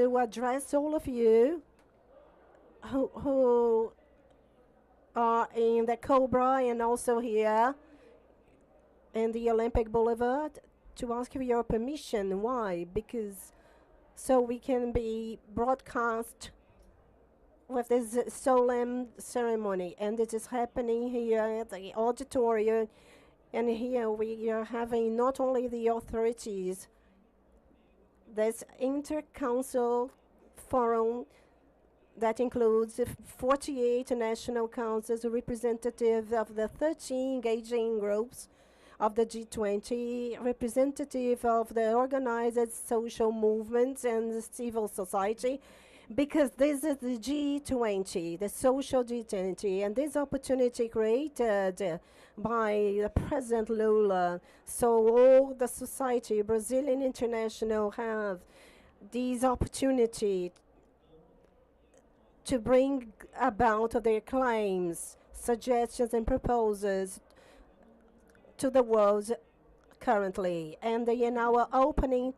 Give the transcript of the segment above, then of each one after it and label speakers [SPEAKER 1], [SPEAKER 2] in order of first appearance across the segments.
[SPEAKER 1] to address all of you who are in the Cobra and also here in the Olympic Boulevard to ask for your permission. Why? Because so we can be broadcast with this solemn ceremony, and it is happening here at the auditorium. And here we are having not only the authorities, this inter-council forum that includes 48 national councils, representatives of the 13 engaging groups of the G20, representative of the organized social movements and the civil society, because this is the G20, the social G20, and this opportunity created by the President Lula. So all the society, Brazilian international, have this opportunity to bring about their claims, suggestions, and proposals to the world currently. And in our opening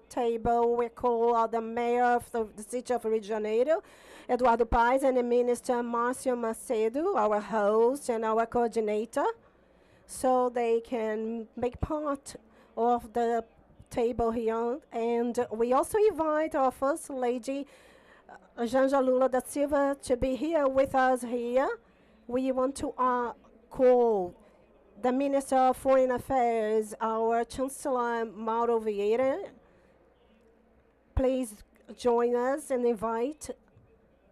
[SPEAKER 1] table, we call the mayor of the city of Rio de Janeiro, Eduardo Paes, and the minister Márcio Macedo, our host and our coordinator, so they can make part of the table here. And we also invite our First Lady, Janja Lula da Silva, to be here with us here. We want to call the Minister of Foreign Affairs, our Chancellor Mauro Vieira. Please join us and invite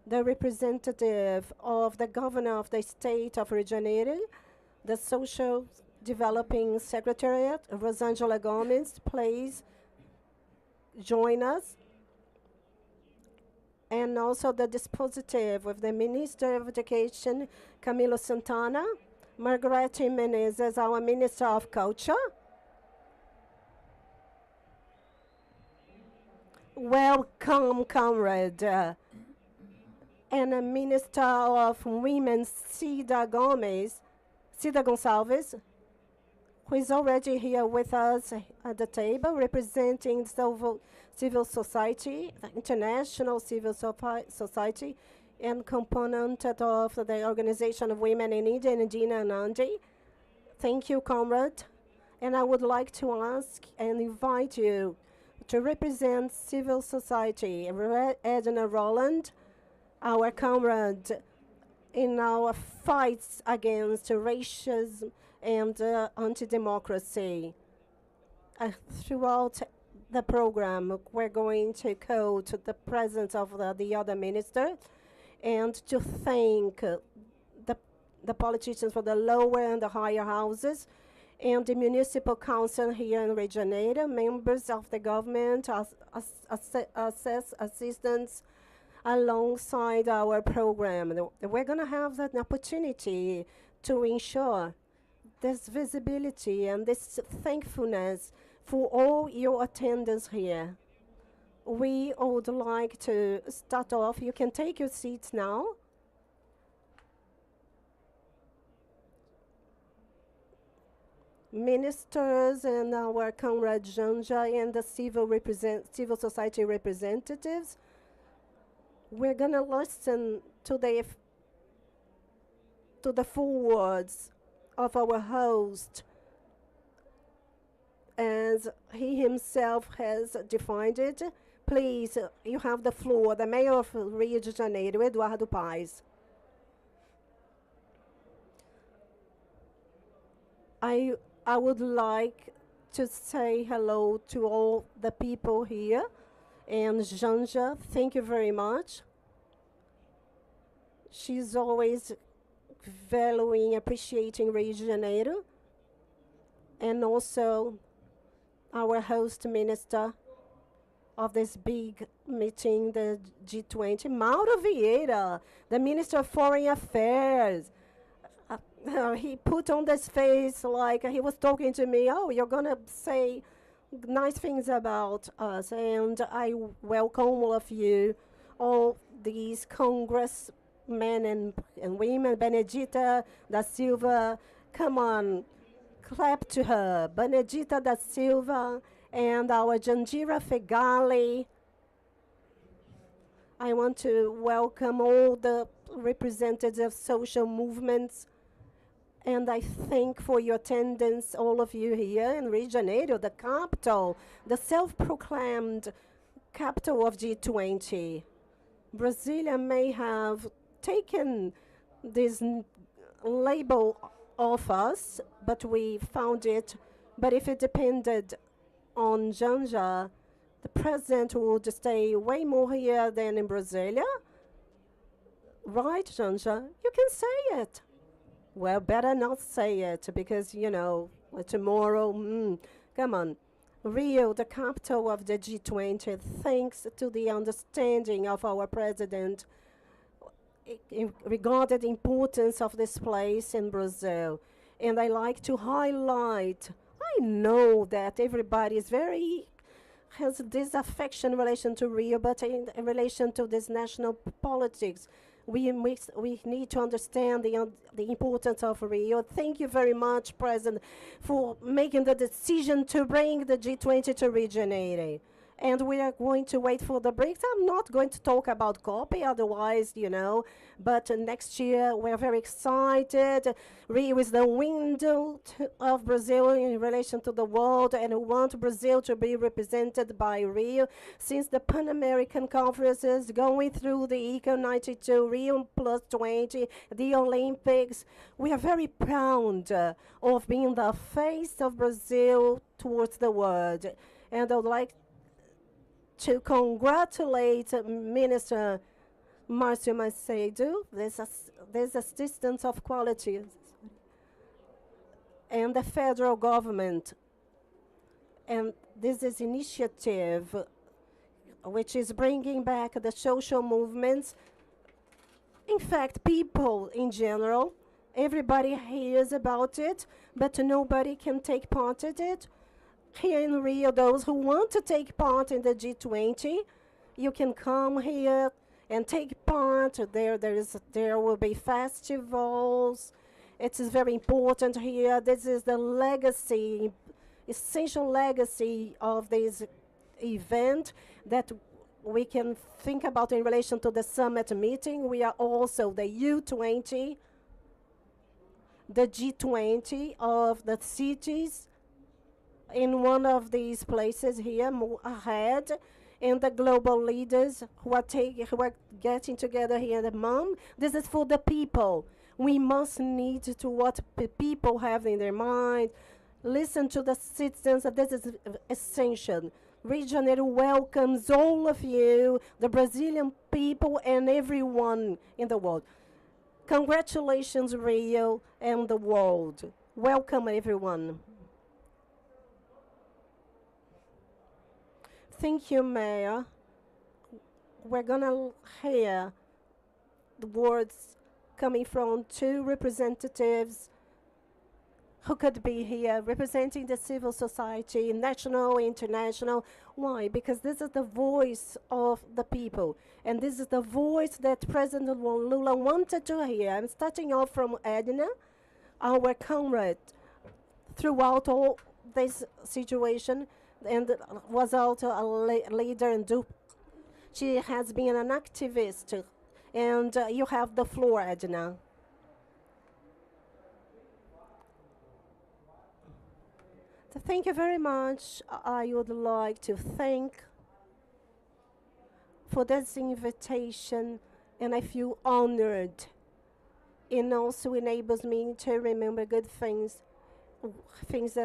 [SPEAKER 1] the representative of the governor of the state of Rio de Janeiro, the Social Developing Secretariat, Rosângela Gomes. Please join us. And also the dispositive with the Minister of Education, Camilo Santana, Margarete Menezes, our Minister of Culture. Welcome, comrade. And a Minister of Women, Cida Gonçalves, who is already here with us at the table, representing civil society, the international civil society, and component of the Organization of Women in India, and Dina Nandi. Thank you, comrade. And I would like to ask and invite you to represent civil society, Edna Roland, our comrade in our fights against racism and anti-democracy. Throughout the program, we're going to go to the presence of the other minister and to thank the politicians for the lower and the higher houses, and the municipal council here in Rio de Janeiro, members of the government, assistants alongside our program. We're going to have that opportunity to ensure this visibility and this thankfulness for all your attendance here. We would like to start off. You can take your seats now. Ministers and our comrade Janja and the civil society representatives. We're going to listen to the full words of our host as he himself has defined it. Please, you have the floor. The Mayor of Rio de Janeiro, Eduardo Paes. I would like to say hello to all the people here. And Janja, thank you very much. She's always valuing, appreciating Rio de Janeiro. And also our host minister of this big meeting, the G20, Mauro Vieira, the Minister of Foreign Affairs. He put on this face like he was talking to me. Oh, you're going to say nice things about us. And I welcome all of you, all these congressmen and women. Benedita da Silva, come on, clap to her. Benedita da Silva and our Jandira Fegali. I want to welcome all the representatives of social movements, and I thank for your attendance, all of you here in Rio de Janeiro, the capital, the self-proclaimed capital of G20. Brasilia may have taken this label of us, but we found it. But if it depended on Janja, the president would stay way more here than in Brasilia. Right, Janja? You can say it. Well, better not say it because, tomorrow, come on. Rio, the capital of the G20, thanks to the understanding of our president regarding the importance of this place in Brazil. And I like to highlight, I know that everybody is has this affection in relation to Rio, but in relation to this national politics, we need to understand the importance of Rio. Thank you very much, President, for making the decision to bring the G20 to Rio de Janeiro. And we are going to wait for the BRICS. I'm not going to talk about copy, otherwise, but next year we're very excited. Rio is the window of Brazil in relation to the world, and we want Brazil to be represented by Rio. Since the Pan-American conferences, going through the ECO 92, Rio plus 20, the Olympics, we are very proud of being the face of Brazil towards the world. And I would like to congratulate Minister Márcio Macedo, this assistance of quality, and the federal government. And this is initiative which is bringing back the social movements. In fact, people in general, everybody hears about it, but nobody can take part in it. Here in Rio, those who want to take part in the G20, you can come here and take part. There will be festivals. It is very important here. This is the legacy, essential legacy of this event that we can think about in relation to the summit meeting. We are also the U20, the G20 of the cities, in one of these places here, more ahead, and the global leaders who are getting together here in the MOM. This is for the people. We must need to what people have in their mind. Listen to the citizens. This is essential. Rio de Janeiro welcomes all of you, the Brazilian people, and everyone in the world. Congratulations, Rio and the world. Welcome, everyone. Thank you, Mayor. We're going to hear the words coming from two representatives who could be here representing the civil society, national, international. Why? Because this is the voice of the people. And this is the voice that President Lula wanted to hear. I'm starting off from Edna, our comrade throughout all this situation, and was also a leader in DUP. She has been an activist, and you have the floor, Edna. So thank you very much. I would like to thank for this invitation, and I feel honored. It also enables me to remember good things, things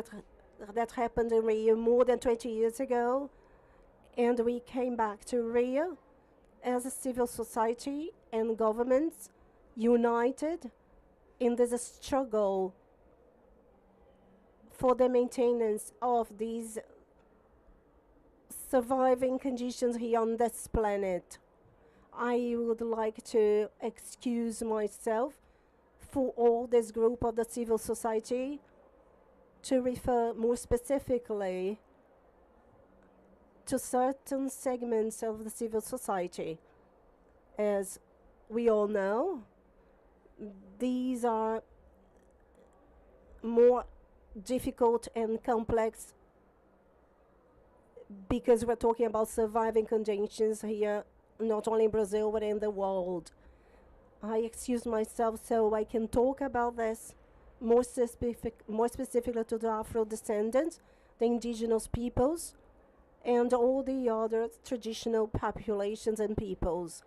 [SPEAKER 1] that happened in Rio more than 20 years ago. And we came back to Rio as a civil society and governments united in this struggle for the maintenance of these surviving conditions here on this planet. I would like to excuse myself for all this group of the civil society to refer more specifically to certain segments of the civil society. As we all know, these are more difficult and complex because we're talking about surviving conditions here not only in Brazil but in the world. I excuse myself so I can talk about this more specifically to the Afro descendants, the indigenous peoples, and all the other traditional populations and peoples.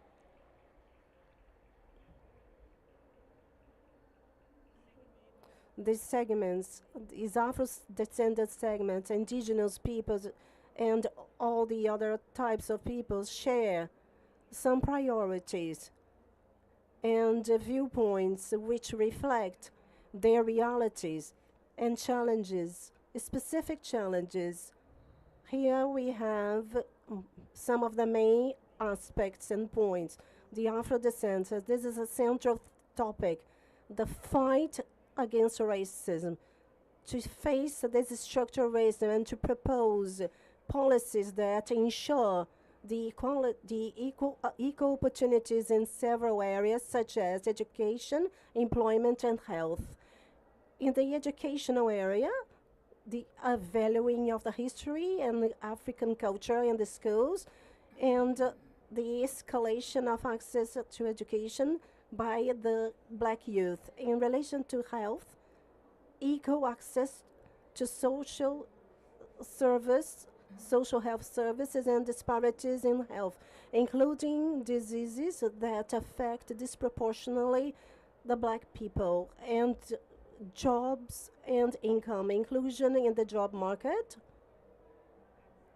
[SPEAKER 1] These segments, these Afro descendant segments, indigenous peoples, and all the other types of peoples share some priorities and viewpoints which reflect their realities and challenges, specific challenges. Here we have some of the main aspects and points. The Afro descendants, this is a central topic, the fight against racism, to face this structural racism and to propose policies that ensure the equal opportunities in several areas such as education, employment, and health. In the educational area, the valuing of the history and the African culture in the schools, and the escalation of access to education by the black youth. In relation to health, equal access to service, social health services, and disparities in health, including diseases that affect disproportionately the black people, and jobs and income, inclusion in the job market,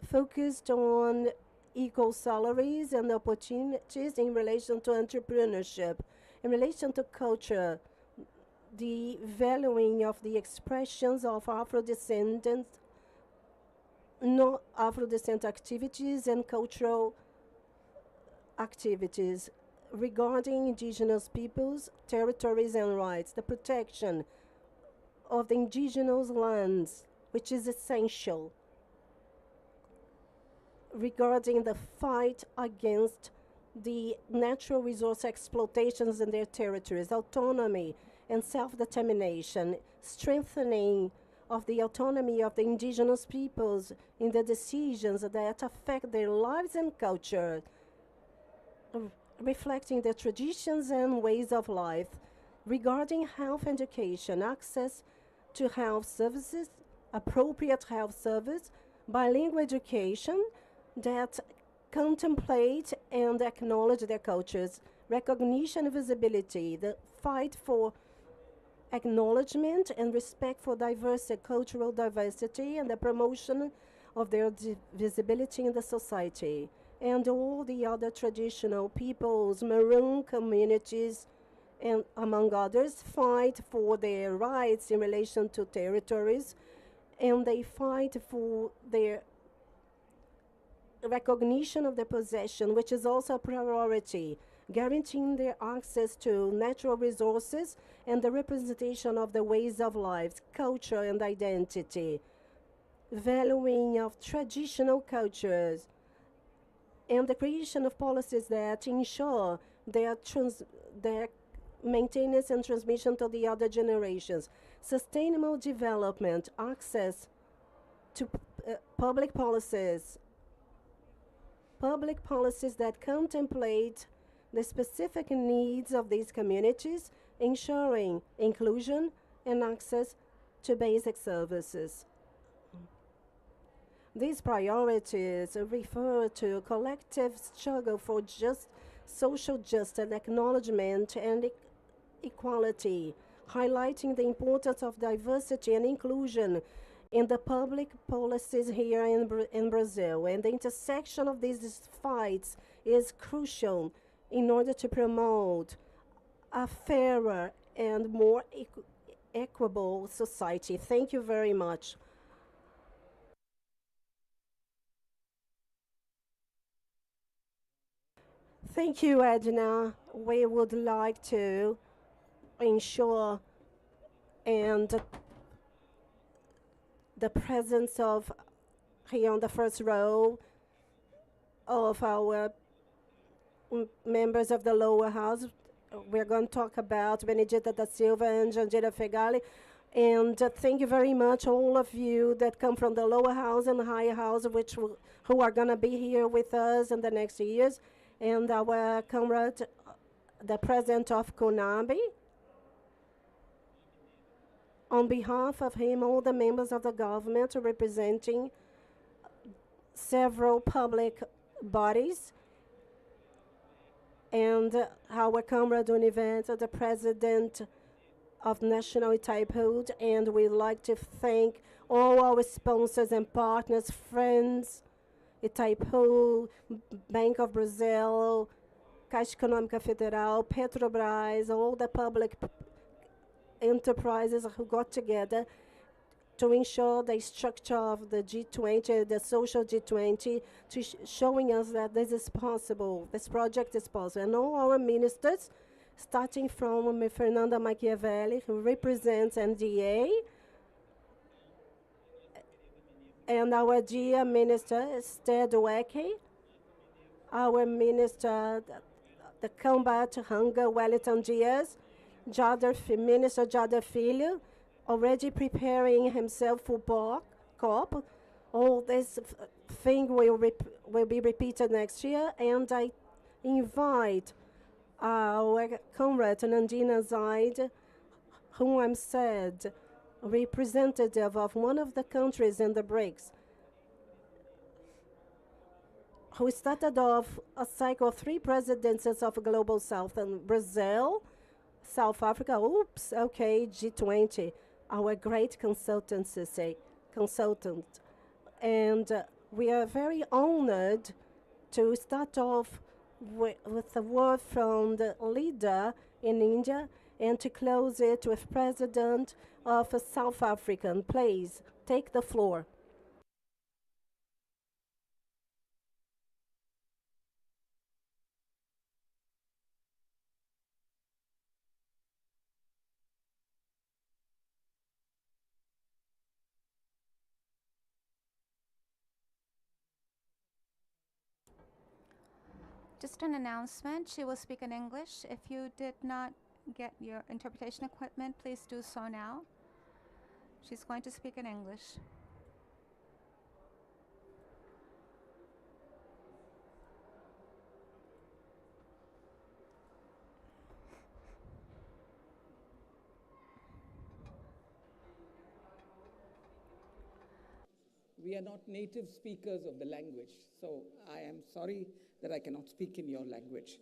[SPEAKER 1] focused on equal salaries and opportunities in relation to entrepreneurship. In relation to culture, the valuing of the expressions of Afro-descendant, no Afro-descent activities and cultural activities regarding indigenous peoples, territories, and rights, the protection of the indigenous lands, which is essential regarding the fight against the natural resource exploitations in their territories, autonomy and self-determination, strengthening of the autonomy of the indigenous peoples in the decisions that affect their lives and culture, reflecting their traditions and ways of life, regarding health education, access to health services, appropriate health service, bilingual education that contemplate and acknowledge their cultures, recognition and visibility, the fight for acknowledgement and respect for diverse cultural diversity, and the promotion of their visibility in the society, and all the other traditional peoples, Maroon communities, and among others, fight for their rights in relation to territories, and they fight for their recognition of their possession, which is also a priority, guaranteeing their access to natural resources and the representation of the ways of life, culture, and identity, valuing of traditional cultures, and the creation of policies that ensure their maintenance and transmission to the other generations, sustainable development, access to public policies that contemplate the specific needs of these communities, ensuring inclusion and access to basic services. These priorities refer to collective struggle for social justice and acknowledgement and equality, highlighting the importance of diversity and inclusion in the public policies here in Brazil. And the intersection of these fights is crucial in order to promote a fairer and more equitable society. Thank you very much. Thank you, Edna. We would like to ensure and the presence of here on the first row of our members of the lower house. We're going to talk about Benedita da Silva and Jandira Fegali. And thank you very much, all of you that come from the lower house and higher house, who are going to be here with us in the next years. and our comrade, the president of CONABI. On behalf of him, all the members of the government representing several public bodies, and our comrade Universo, the president of National Itaipu, and we'd like to thank all our sponsors and partners, friends, Itaipu, Bank of Brazil, Caixa Econômica Federal, Petrobras, all the public enterprises who got together to ensure the structure of the G20, the social G20, showing us that this is possible, this project is possible. And all our ministers, starting from Fernanda Machiavelli, who represents NDA, and our dear Minister, Esther Dweck, our Minister, the Combat Hunger, Wellington Dias, Minister Jader Filho, already preparing himself for COP. All this thing will be repeated next year, and I invite our comrade Nandina Zaid, whom I'm said representative of one of the countries in the BRICS, who started off a cycle of 3 presidencies of Global South, and Brazil, South Africa, oops, okay, G20, our great consultant. And we are very honored to start off with a word from the leader in India and to close it with President of South Africa. Please, take the floor.
[SPEAKER 2] Just an announcement, she will speak in English. If you did not get your interpretation equipment, please do so now. She's going to speak in English.
[SPEAKER 3] We are not native speakers of the language, so I am sorry that I cannot speak in your language.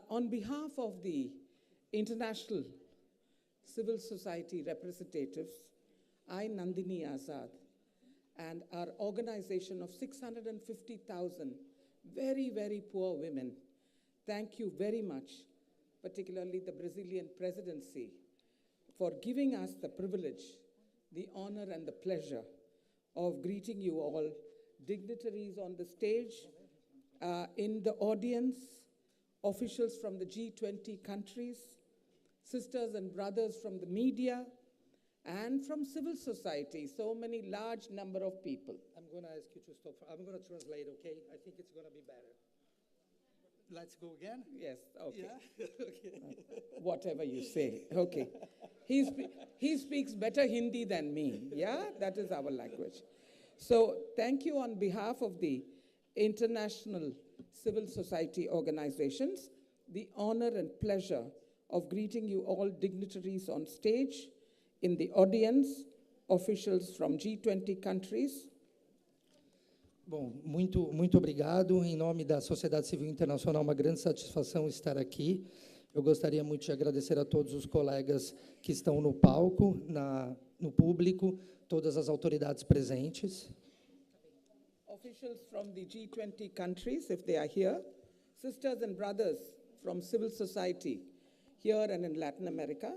[SPEAKER 3] On behalf of the International Civil Society representatives, I, Nandini Azad, and our organization of 650,000 very, very poor women, thank you very much, particularly the Brazilian presidency, for giving us the privilege, the honor, and the pleasure of greeting you all, dignitaries on the stage, in the audience, officials from the G20 countries, sisters and brothers from the media, and from civil society, so many large number of people.
[SPEAKER 4] I'm going to ask you to stop. I'm going to translate, okay? I think it's going to be better. Let's go again?
[SPEAKER 3] Yes, okay.
[SPEAKER 4] Yeah? Okay.
[SPEAKER 3] Whatever you say, okay. He speaks better Hindi than me, yeah? That is our language. So thank you on behalf of the international civil society organizations, the honor and pleasure of greeting you all dignitaries on stage, in the audience, officials from G20 countries.
[SPEAKER 4] Bom, muito obrigado. Em nome da Sociedade Civil Internacional, uma grande satisfação estar aqui. Eu gostaria muito de agradecer a todos os colegas que estão no palco, no público, todas as autoridades presentes.
[SPEAKER 3] Officials from the G20 countries, if they are here, sisters and brothers from civil society here and in Latin America,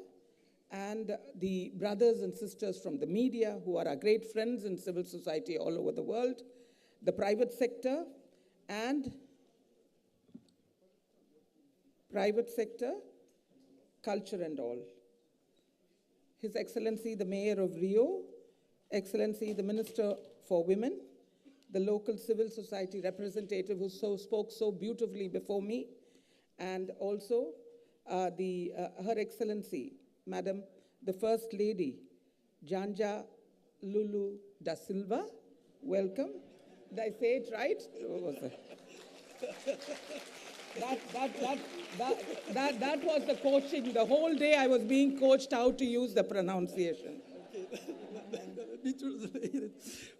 [SPEAKER 3] and the brothers and sisters from the media who are our great friends in civil society all over the world, the private sector, culture and all. His Excellency, the Mayor of Rio, Excellency, the Minister for Women, the local civil society representative who spoke so beautifully before me, and also Her Excellency, Madam, the First Lady, Janja Lulu da Silva. Welcome. Did I say it right? That was the coaching. The whole day I was being coached how to use the pronunciation.
[SPEAKER 4] Me translated.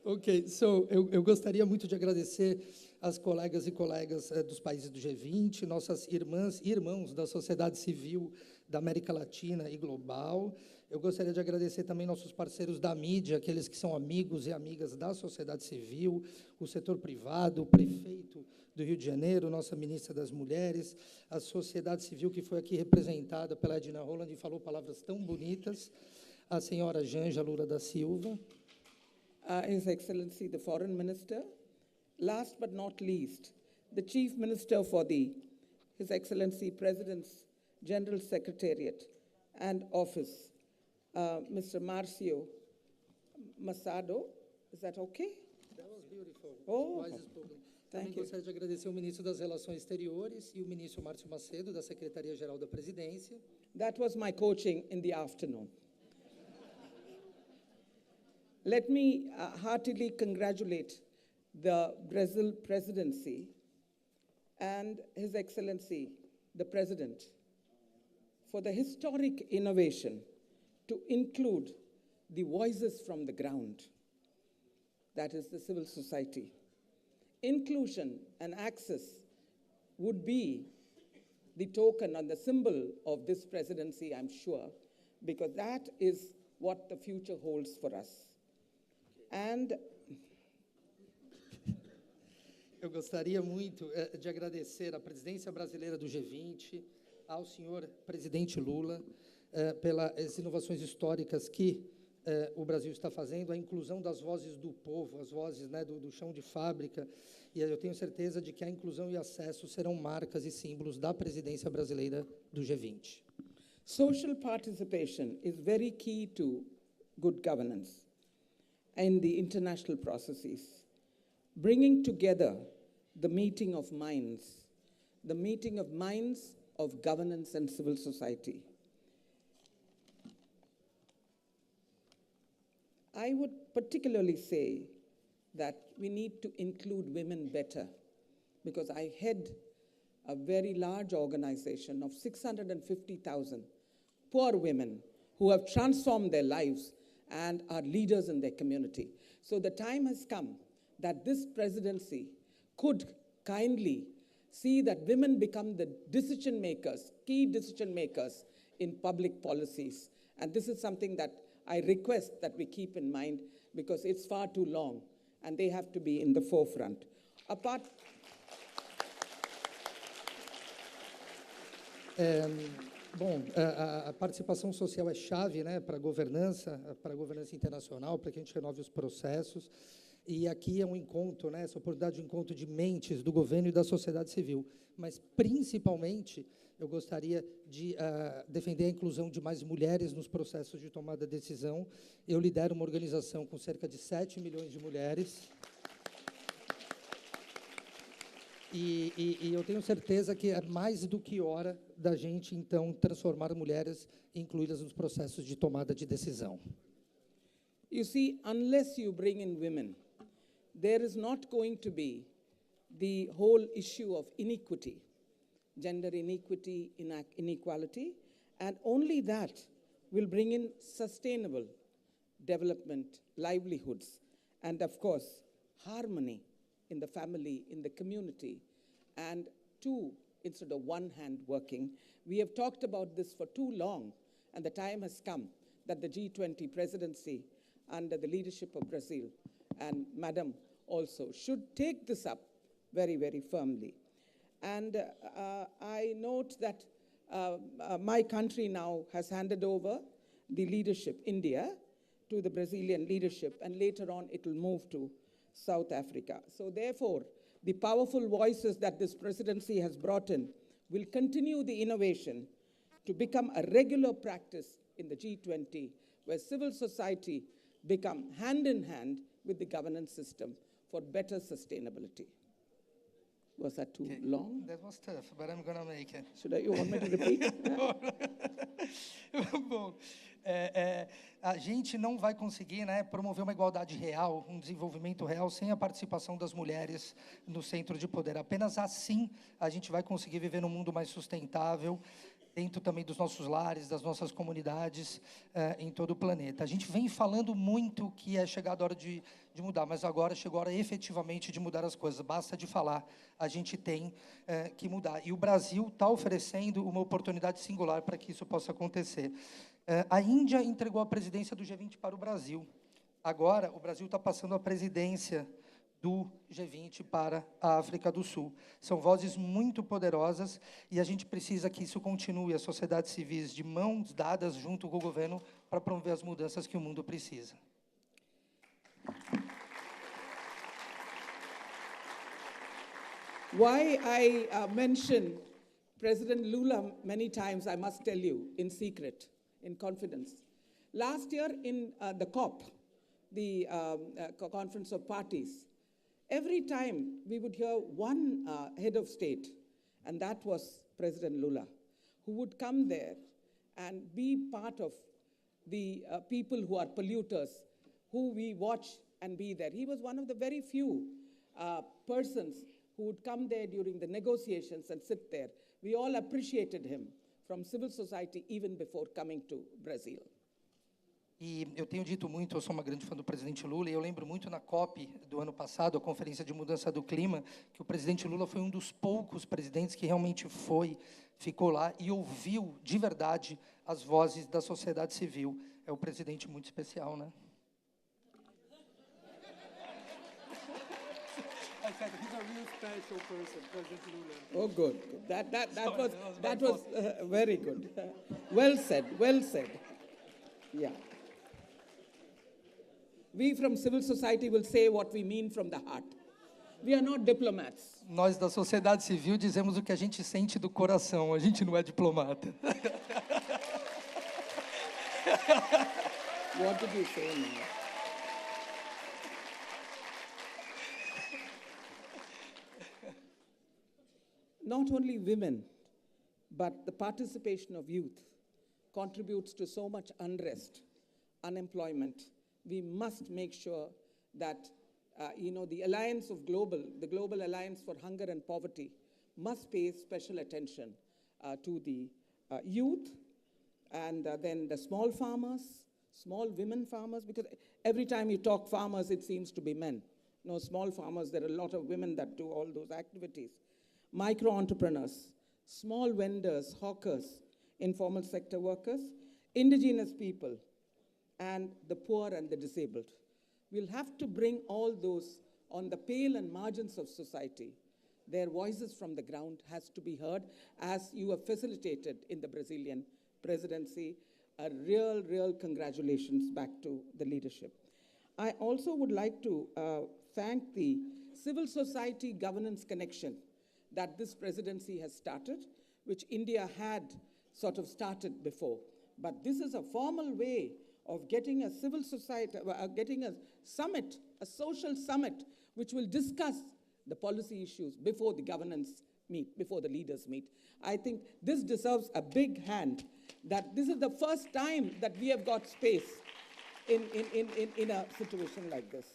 [SPEAKER 4] Ok, so eu gostaria muito de agradecer as colegas e colegas dos países do G20, nossas irmãs e irmãos da sociedade civil da América Latina e global. Eu gostaria de agradecer também nossos parceiros da mídia, aqueles que são amigos e amigas da sociedade civil, o setor privado, o prefeito do Rio de Janeiro, nossa ministra das Mulheres, a sociedade civil que foi aqui representada pela Edna Holland e falou palavras tão bonitas, a senhora Janja Lula da Silva.
[SPEAKER 3] His Excellency, the Foreign Minister. Last but not least, the Chief Minister for His Excellency President's General Secretariat and Office, Mr. Marcio Massado. Is that okay?
[SPEAKER 4] That was beautiful.
[SPEAKER 3] Oh,
[SPEAKER 4] Wise spoken.
[SPEAKER 3] thank
[SPEAKER 4] Também
[SPEAKER 3] you.
[SPEAKER 4] gostaria de agradecer o ministro das Relações Exteriores e o ministro Márcio Macedo, da Secretaria-Geral da Presidência.
[SPEAKER 3] That was my coaching in the afternoon. Let me heartily congratulate the Brazil presidency and His Excellency, the President, for the historic innovation to include the voices from the ground, that is the civil society. Inclusion and access would be the token and the symbol of this presidency, I'm sure, because that is what the future holds for us. And
[SPEAKER 4] Eu gostaria muito de agradecer à presidência brasileira do G20, ao senhor presidente Lula, pelas inovações históricas que o Brasil está fazendo, a inclusão das vozes do povo, as vozes, né, do chão de fábrica, e eu tenho certeza de que a inclusão e acesso serão marcas e símbolos da presidência brasileira do G20.
[SPEAKER 3] social participation is very key to good governance in the international processes, bringing together the meeting of minds of governance and civil society. I would particularly say that we need to include women better, because I head a very large organization of 650,000 poor women who have transformed their lives and are leaders in their community. So the time has come that this presidency could kindly see that women become the decision makers, key decision makers in public policies. And this is something that I request that we keep in mind, because it's far too long and they have to be in the forefront.
[SPEAKER 4] Bom, a participação social é chave, né, para a governança internacional, para que a gente renove os processos. E aqui é um encontro, né, essa oportunidade de encontro de mentes do governo e da sociedade civil. Mas, principalmente, eu gostaria de defender a inclusão de mais mulheres nos processos de tomada de decisão. Eu lidero uma organização com cerca de 7 milhões de mulheres. E eu tenho certeza que é mais do que hora da gente, então, transformar mulheres incluídas nos processos de tomada de decisão.
[SPEAKER 3] You see, unless you bring in women, there is not going to be the whole issue of inequity, gender inequity, inequality, and only that will bring in sustainable development, livelihoods, and of course, harmony in the family, in the community, and two instead of one hand working. We have talked about this for too long, and the time has come that the G20 presidency under the leadership of Brazil and Madam also should take this up very, very firmly. And I note that my country now has handed over the leadership, India, to the Brazilian leadership, and later on it will move to South Africa. So therefore, the powerful voices that this presidency has brought in will continue the innovation to become a regular practice in the G20, where civil society become hand in hand with the governance system for better sustainability. Was that too long?
[SPEAKER 4] That was tough, but I'm going to make it.
[SPEAKER 3] You want me to repeat?
[SPEAKER 4] Bom, A gente não vai conseguir, né, promover uma igualdade real, um desenvolvimento real, sem a participação das mulheres no centro de poder. Apenas assim a gente vai conseguir viver num mundo mais sustentável, dentro também dos nossos lares, das nossas comunidades, em todo o planeta. A gente vem falando muito que é chegada a hora de mudar, mas agora chegou a hora efetivamente de mudar as coisas. Basta de falar, a gente tem que mudar. E o Brasil está oferecendo uma oportunidade singular para que isso possa acontecer. A Índia entregou a presidência do G20 para o Brasil. Agora, o Brasil está passando a presidência do G20 para a África do Sul. São vozes muito poderosas e a gente precisa que isso continue, as sociedades civis de mãos dadas junto com o governo para promover as mudanças que o mundo precisa.
[SPEAKER 3] Why I mention President Lula many times, I must tell you, in secret, in confidence. Last year in the COP, the Conference of Parties, every time we would hear one head of state, and that was President Lula, who would come there and be part of the people who are polluters, who we watch and be there. He was one of the very few persons who would come there during the negotiations and sit there. We all appreciated him from civil society even before coming to Brazil.
[SPEAKER 4] E eu tenho dito muito, eu sou uma grande fã do presidente Lula, e eu lembro muito na COP do ano passado, a Conferência de Mudança do Clima, que o presidente Lula foi um dos poucos presidentes que realmente ficou lá e ouviu de verdade as vozes da sociedade civil. É um presidente muito especial, né?
[SPEAKER 5] I said he's a real special person, President Lula.
[SPEAKER 3] Oh, good. That was very good. Well said, well said. Yeah. We from civil society will say what we mean from the heart. We are not diplomats.
[SPEAKER 4] Nós da sociedade civil dizemos o que a gente sente do coração, a gente não é diplomata.
[SPEAKER 3] What did you say now? Not only women, but the participation of youth contributes to so much unrest, unemployment. We must make sure that, the Global Alliance for Hunger and Poverty must pay special attention to the youth and then the small farmers, small women farmers, because every time you talk farmers, it seems to be men. No, small farmers, there are a lot of women that do all those activities. Micro-entrepreneurs, small vendors, hawkers, informal sector workers, indigenous people, and the poor and the disabled. We'll have to bring all those on the pale and margins of society. Their voices from the ground has to be heard, as you have facilitated in the Brazilian presidency. A real congratulations back to the leadership. I also would like to thank the civil society governance connection that this presidency has started, which India had sort of started before. But this is a formal way of getting a civil society, getting a summit, a social summit, which will discuss the policy issues before the governance meet, before the leaders meet. I think this deserves a big hand, that this is the first time that we have got space in a situation like this.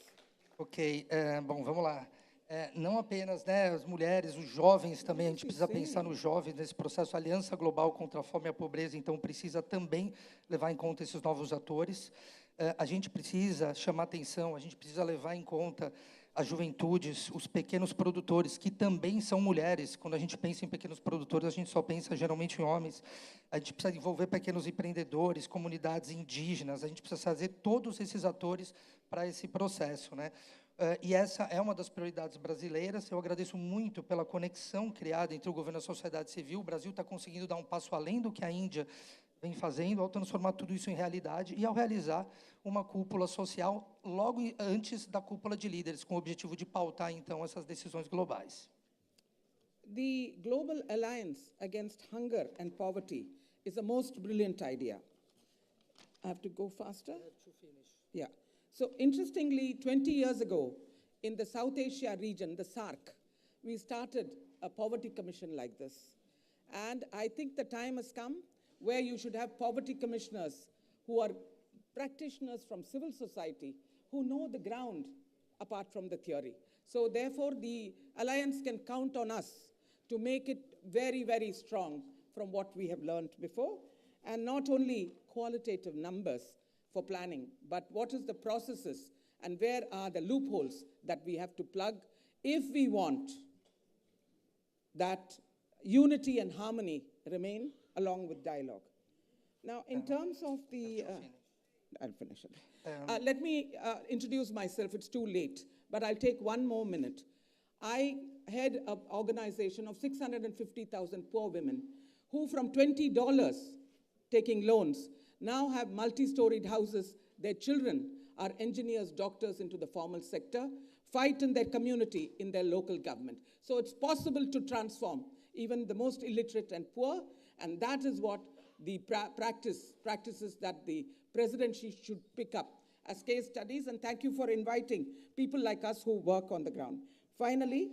[SPEAKER 4] Ok, bom, vamos lá. Não apenas, né, as mulheres, os jovens também, a gente precisa pensar nos jovens nesse processo, a Aliança Global contra a Fome e a Pobreza, então precisa também levar em conta esses novos atores. A gente precisa chamar atenção, a gente precisa levar em conta as juventudes, os pequenos produtores, que também são mulheres. Quando a gente pensa em pequenos produtores, a gente só pensa geralmente em homens. A gente precisa envolver pequenos empreendedores, comunidades indígenas, a gente precisa fazer todos esses atores para esse processo, né? E essa é uma das prioridades brasileiras. Eu agradeço muito pela conexão criada entre o governo e a sociedade civil. O Brasil está conseguindo dar um passo além do que a Índia vem fazendo, ao transformar tudo isso em realidade e ao realizar uma cúpula social logo antes da cúpula de líderes, com o objetivo de pautar, então, essas decisões globais.
[SPEAKER 3] The Global Alliance Against Hunger and Poverty is a most brilliant idea. I have to go faster?
[SPEAKER 5] To finish.
[SPEAKER 3] Yeah. So interestingly, 20 years ago, in the South Asia region, the SARC, we started a poverty commission like this. And I think the time has come where you should have poverty commissioners who are practitioners from civil society who know the ground apart from the theory. So therefore, the Alliance can count on us to make it very, very strong from what we have learned before. And not only qualitative numbers for planning, but what is the processes and where are the loopholes that we have to plug if we want that unity and harmony remain along with dialogue. Now, in terms of the... I'll finish it. Let me introduce myself. It's too late, but I'll take one more minute. I head an organization of 650,000 poor women who from $20 taking loans now have multi-storied houses. Their children are engineers, doctors into the formal sector, fight in their community, in their local government. So it's possible to transform even the most illiterate and poor, and that is what the practices that the presidency should pick up as case studies, and thank you for inviting people like us who work on the ground. Finally,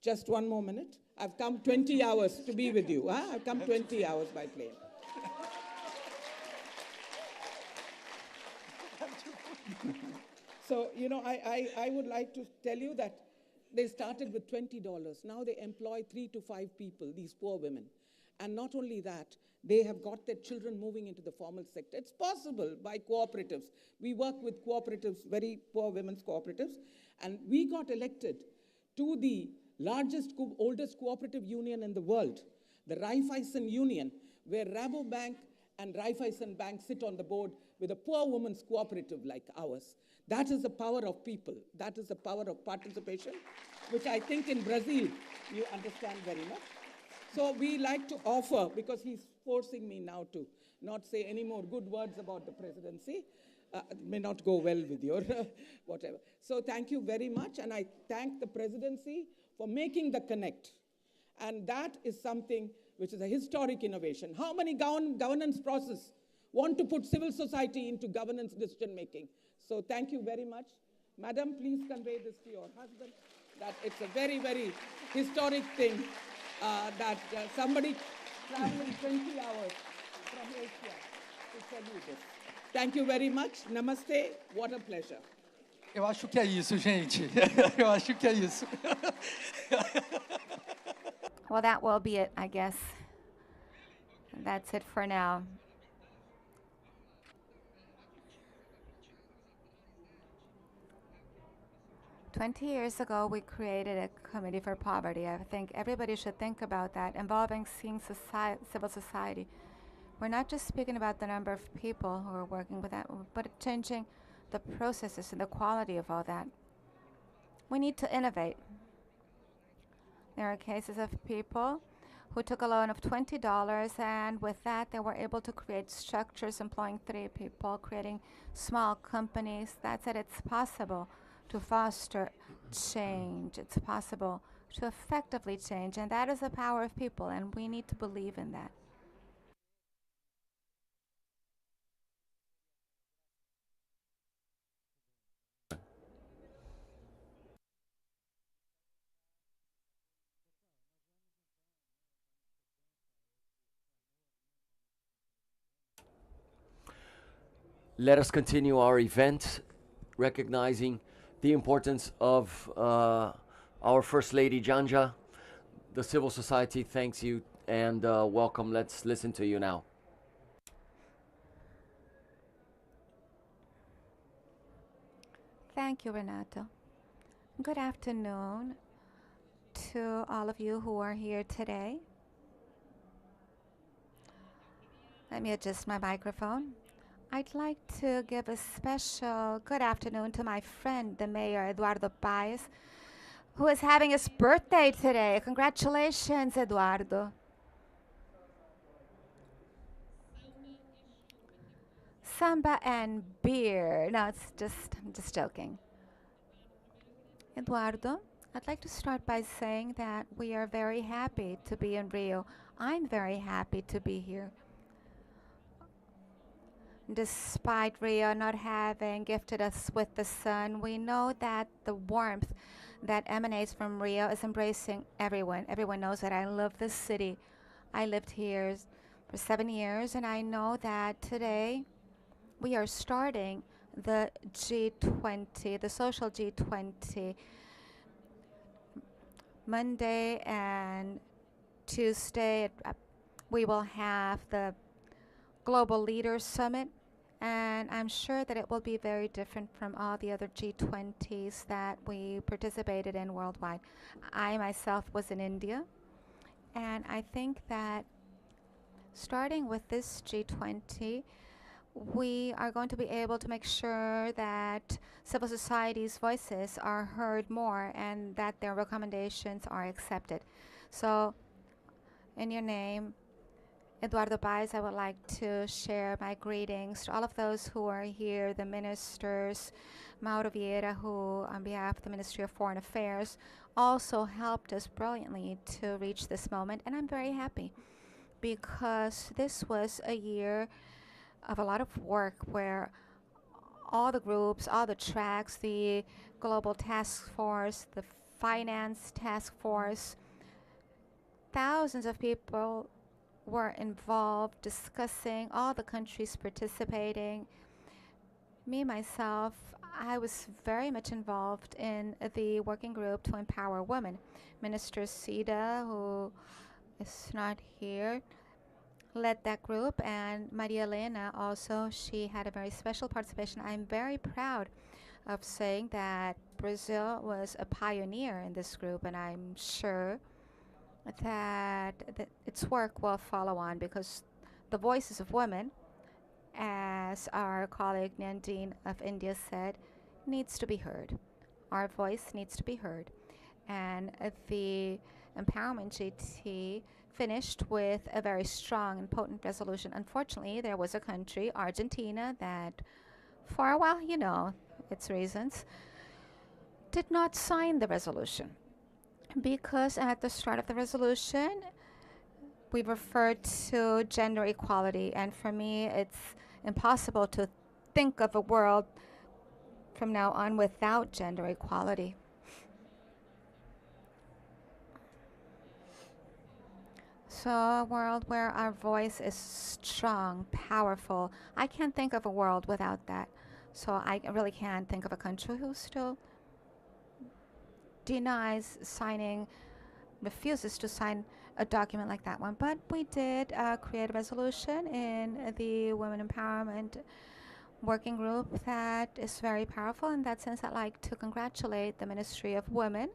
[SPEAKER 3] just one more minute. I've come 20 hours to be with you. I've come 20 hours by plane. So, you know, I would like to tell you that they started with $20. Now they employ 3 to 5 people, these poor women. And not only that, they have got their children moving into the formal sector. It's possible by cooperatives. We work with cooperatives, very poor women's cooperatives, and we got elected to the largest, oldest cooperative union in the world, the Raiffeisen Union, where Rabobank and Raiffeisen Bank sit on the board with a poor women's cooperative like ours. That is the power of people. That is the power of participation, which I think in Brazil you understand very much. So we like to offer, because he's forcing me now to not say any more good words about the presidency. It may not go well with your whatever. So thank you very much, and I thank the presidency for making the connect. And that is something which is a historic innovation. How many governance process want to put civil society into governance decision-making? So thank you very much. Madam, please convey this to your husband, that it's a very, very historic thing that somebody traveling 20 hours from Asia to tell you this. Thank you very much. Namaste. What a pleasure.
[SPEAKER 6] Eu acho que é isso, gente. Eu acho que é isso.
[SPEAKER 2] Well, that will be it, I guess. That's it for now. "20 years ago, we created a committee for poverty. I think everybody should think about that, involving civil society. We're not just speaking about the number of people who are working with that, but changing the processes and the quality of all that. We need to innovate. There are cases of people who took a loan of $20, and with that, they were able to create structures employing 3 people, creating small companies. That's it. It's possible to foster change. It's possible to effectively change, and that is the power of people, and we need to believe in that.
[SPEAKER 7] Let us continue our event, recognizing the importance of our First Lady Janja. The civil society thanks you and welcome. Let's listen to you now.
[SPEAKER 2] Thank you, Renato. Good afternoon to all of you who are here today. Let me adjust my microphone. I'd like to give a special good afternoon to my friend, the Mayor Eduardo Paes, who is having his birthday today. Congratulations, Eduardo. Samba and beer. No, I'm just joking. Eduardo, I'd like to start by saying that we are very happy to be in Rio. I'm very happy to be here. Despite Rio not having gifted us with the sun, we know that the warmth that emanates from Rio is embracing everyone. Everyone knows that I love this city. I lived here for 7 years, and I know that today we are starting the G20, the social G20, Monday and Tuesday. We will have the Global Leaders Summit, and I'm sure that it will be very different from all the other G20s that we participated in worldwide. I myself was in India, and I think that starting with this G20, we are going to be able to make sure that civil society's voices are heard more and that their recommendations are accepted. So, in your name, Eduardo Paes, I would like to share my greetings to all of those who are here, the ministers, Mauro Vieira, who on behalf of the Ministry of Foreign Affairs also helped us brilliantly to reach this moment. And I'm very happy because this was a year of a lot of work where all the groups, all the tracks, the Global Task Force, the Finance Task Force, thousands of people were involved discussing, all the countries participating. Me, myself, I was very much involved in the working group to empower women. Minister Sida, who is not here, led that group, and Maria Elena also, she had a very special participation. I'm very proud of saying that Brazil was a pioneer in this group, and I'm sure that its work will follow on because the voices of women, as our colleague Nandine of India said, needs to be heard. Our voice needs to be heard. And the Empowerment GT finished with a very strong and potent resolution. Unfortunately, there was a country, Argentina, that for a while, you know its reasons, did not sign the resolution. Because at the start of the resolution, we referred to gender equality. And for me, it's impossible to think of a world from now on without gender equality. So a world where our voice is strong, powerful. I can't think of a world without that. So I really can't think of a country who still denies signing, refuses to sign a document like that one. But we did create a resolution in the Women Empowerment Working Group that is very powerful. In that sense, I'd like to congratulate the Ministry of Women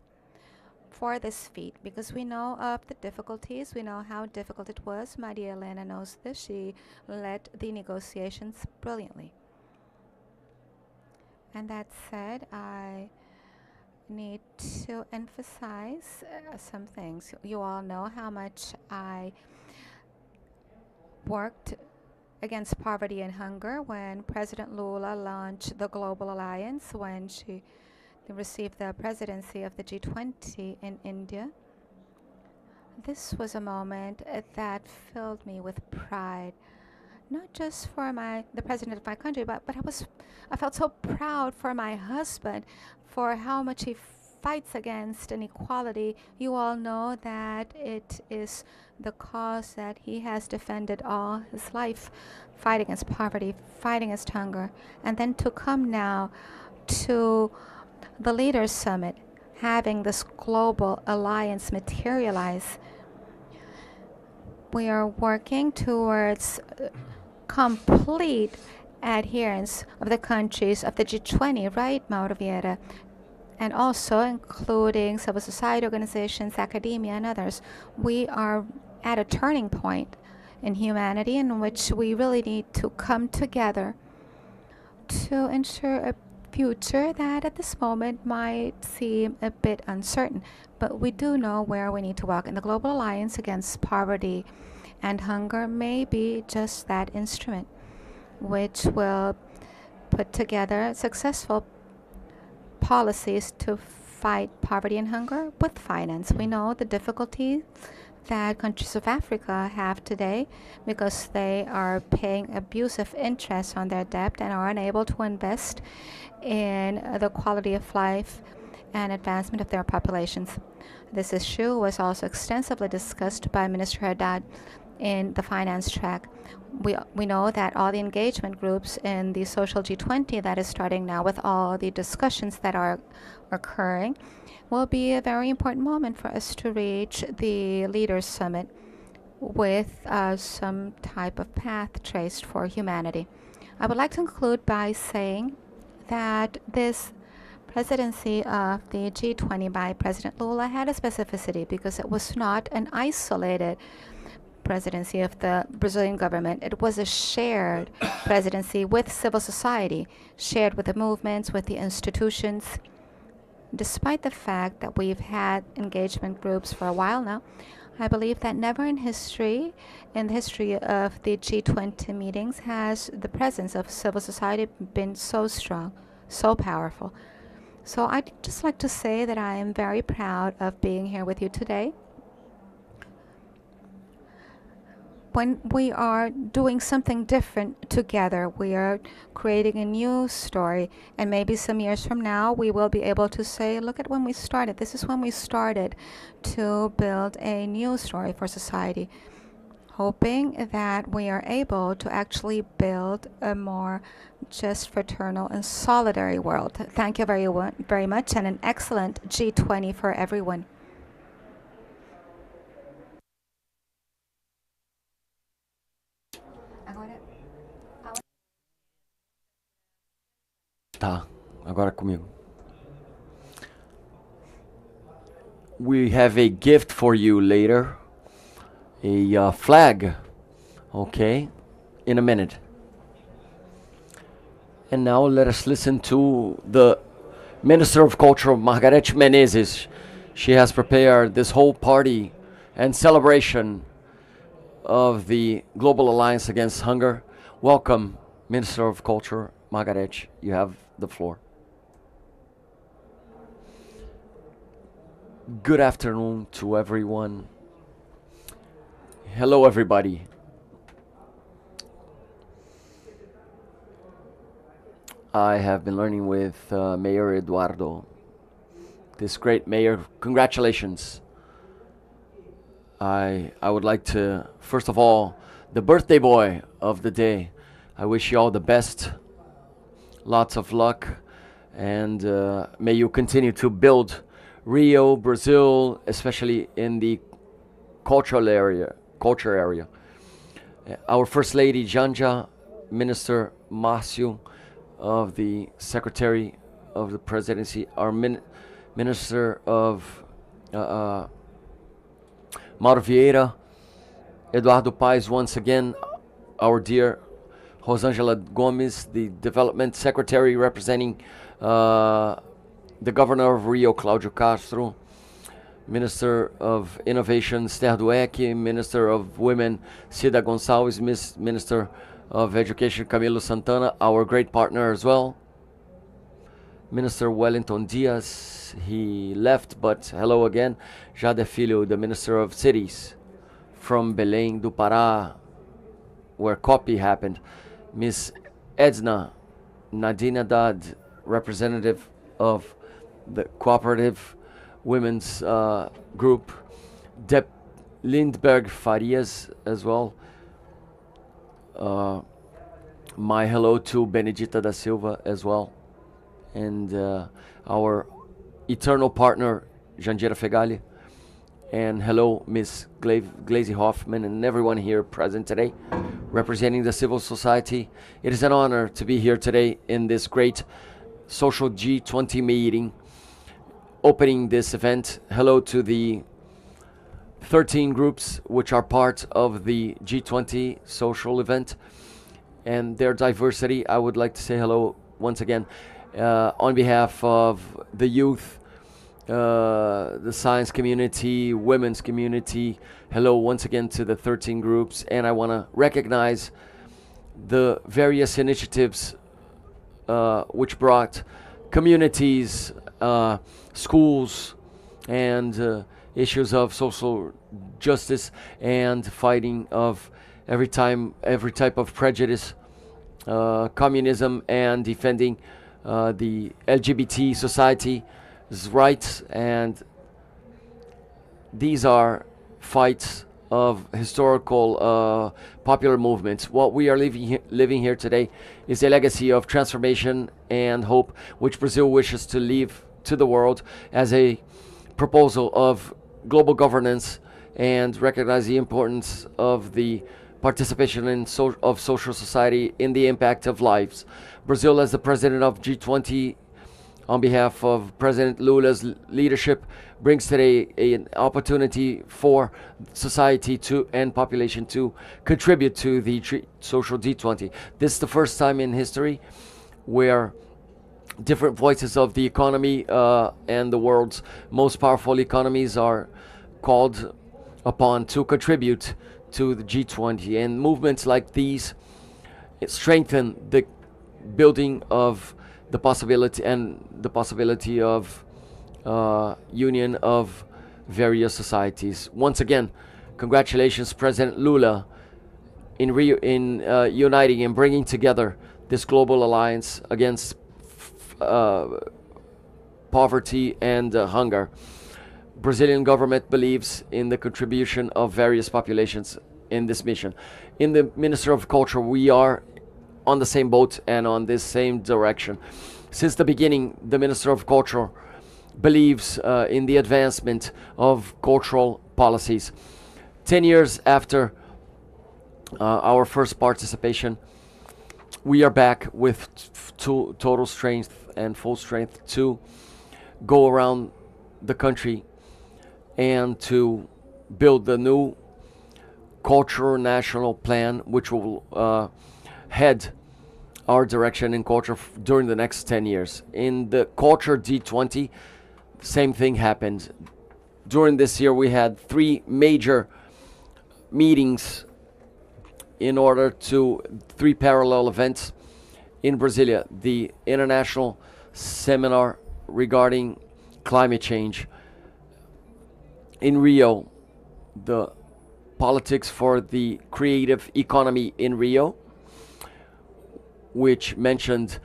[SPEAKER 2] for this feat because we know of the difficulties. We know how difficult it was. Maria Elena knows this. She led the negotiations brilliantly. And that said, I need to emphasize some things. You all know how much I worked against poverty and hunger when President Lula launched the Global Alliance, when she received the presidency of the G20 in India. This was a moment that filled me with pride, not just for the president of my country, but I felt so proud for my husband, for how much he fights against inequality. You all know that it is the cause that he has defended all his life, fighting against poverty, fighting against hunger. And then to come now to the Leaders Summit, having this global alliance materialize, we are working towards complete adherence of the countries of the G20, right, Mauro Vieira? And also including civil society organizations, academia, and others. We are at a turning point in humanity in which we really need to come together to ensure a future that at this moment might seem a bit uncertain. But we do know where we need to walk. And the Global Alliance Against Poverty and Hunger may be just that instrument, which will put together successful policies to fight poverty and hunger with finance. We know the difficulties that countries of Africa have today because they are paying abusive interest on their debt and are unable to invest in the quality of life and advancement of their populations. This issue was also extensively discussed by Minister Haddad in the finance track. We know that all the engagement groups in the social G20 that is starting now with all the discussions that are occurring will be a very important moment for us to reach the Leaders Summit with some type of path traced for humanity. I would like to conclude by saying that this presidency of the G20 by President Lula had a specificity because it was not an isolated presidency of the Brazilian government. It was a shared presidency with civil society, shared with the movements, with the institutions. Despite the fact that we've had engagement groups for a while now, I believe that never in the history of the G20 meetings, has the presence of civil society been so strong, so powerful. So I'd just like to say that I am very proud of being here with you today. When we are doing something different together, we are creating a new story. And maybe some years from now, we will be able to say, look at when we started. This is when we started to build a new story for society. Hoping that we are able to actually build a more just, fraternal, and solidary world. Thank you very much, and an excellent G20 for everyone.
[SPEAKER 7] Tá, agora comigo. We have a gift for you later. A flag, okay, in a minute. And now let us listen to the Minister of Culture, Margarete Menezes. She has prepared this whole party and celebration of the Global Alliance Against Hunger. Welcome, Minister of Culture, Margarete. You have the floor. Good afternoon to everyone. Hello, everybody. I have been learning with Mayor Eduardo, this great mayor. Congratulations. I would like to, first of all, the birthday boy of the day, I wish you all the best, lots of luck, and may you continue to build Rio, Brazil, especially in the culture area. Our First Lady Janja, Minister Márcio of the Secretary of the Presidency, our Minister of Mauro Vieira, Eduardo Paes once again, our dear Rosângela Gomes, the Development Secretary representing the Governor of Rio, Cláudio Castro, Minister of Innovation, Esther Dweck, Minister of Women, Cida Gonçalves, Minister of Education, Camilo Santana, our great partner as well. Minister Wellington Dias, he left, but hello again. Jader Filho, the Minister of Cities from Belém do Pará, where COP happened. Miss Edna Nadine Haddad, representative of the Cooperative Women's Group. Deb Lindbergh Farias as well. My hello to Benedita da Silva as well. And our eternal partner, Jandira Fegali. And hello, Miss Glazy Hoffman and everyone here present today, representing the civil society. It is an honor to be here today in this great social G20 meeting, opening this event. Hello to the 13 groups which are part of the G20 social event and their diversity. I would like to say hello once again on behalf of the youth, the science community, women's community. Hello once again to the 13 groups, and I want to recognize the various initiatives which brought communities, schools, and issues of social justice and fighting of every type of prejudice, communism, and defending the LGBT society's rights. And these are fights of historical popular movements. What we are living here today is a legacy of transformation and hope, which Brazil wishes to leave to the world as a proposal of global governance and recognize the importance of the participation of social society in the impact of lives. Brazil, as the president of G20, on behalf of President Lula's leadership, brings today an opportunity for society and population to contribute to the social G20. This is the first time in history where different voices of the economy and the world's most powerful economies are called upon to contribute to the G20. And movements like these strengthen the building of the possibility of union of various societies. Once again, congratulations, President Lula, in uniting and bringing together this global alliance against poverty and hunger. Brazilian government believes in the contribution of various populations in this mission. In the Minister of Culture, we are on the same boat and on this same direction. Since the beginning, the Minister of Culture believes in the advancement of cultural policies. 10 years after our first participation, we are back with total strength and full strength to go around the country and to build the new cultural national plan, which will head our direction in culture during the next 10 years. In the culture G20, same thing happened. During this year, we had 3 major meetings in order to 3 parallel events in Brasilia. The international seminar regarding climate change. In Rio, the politics for the creative economy in Rio, which mentioned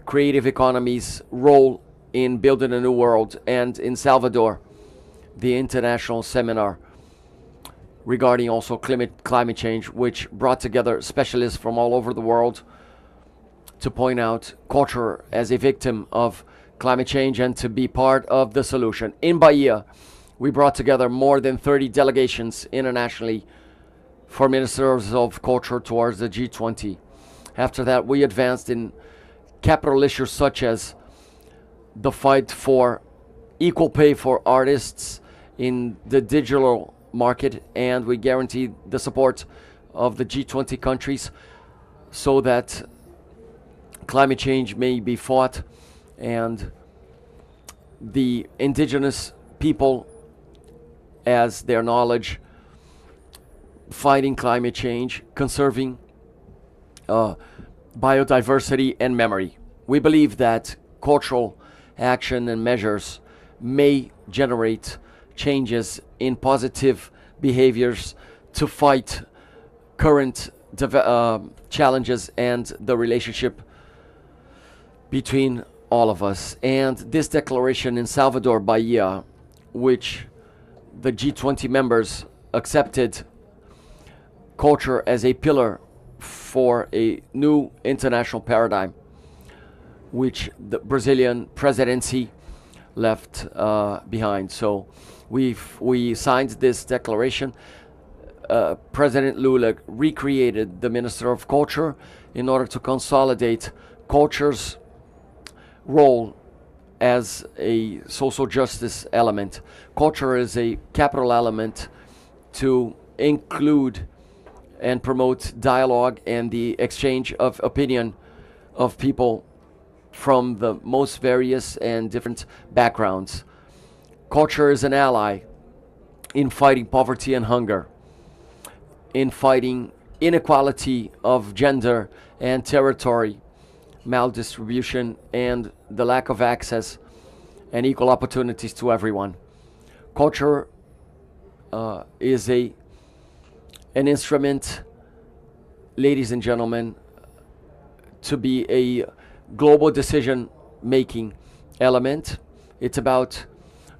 [SPEAKER 7] creative economy's role in building a new world. And in Salvador, the international seminar regarding also climate change, which brought together specialists from all over the world to point out culture as a victim of climate change and to be part of the solution. In Bahia, we brought together more than 30 delegations internationally for ministers of culture towards the G20. After that, we advanced in capital issues such as the fight for equal pay for artists in the digital market, and we guaranteed the support of the G20 countries so that climate change may be fought and the indigenous people, as their knowledge, fighting climate change, conserving biodiversity and memory. We believe that cultural action and measures may generate changes in positive behaviors to fight current challenges and the relationship between all of us. And this declaration in Salvador, Bahia, which the G20 members accepted culture as a pillar for a new international paradigm, which the Brazilian presidency left behind. So we signed this declaration. President Lula recreated the Minister of Culture in order to consolidate culture's role as a social justice element. Culture is a capital element to include and promote dialogue and the exchange of opinion of people from the most various and different backgrounds. Culture is an ally in fighting poverty and hunger, in fighting inequality of gender and territory, maldistribution, and the lack of access and equal opportunities to everyone. Culture is an instrument, ladies and gentlemen, to be a global decision-making element. It's about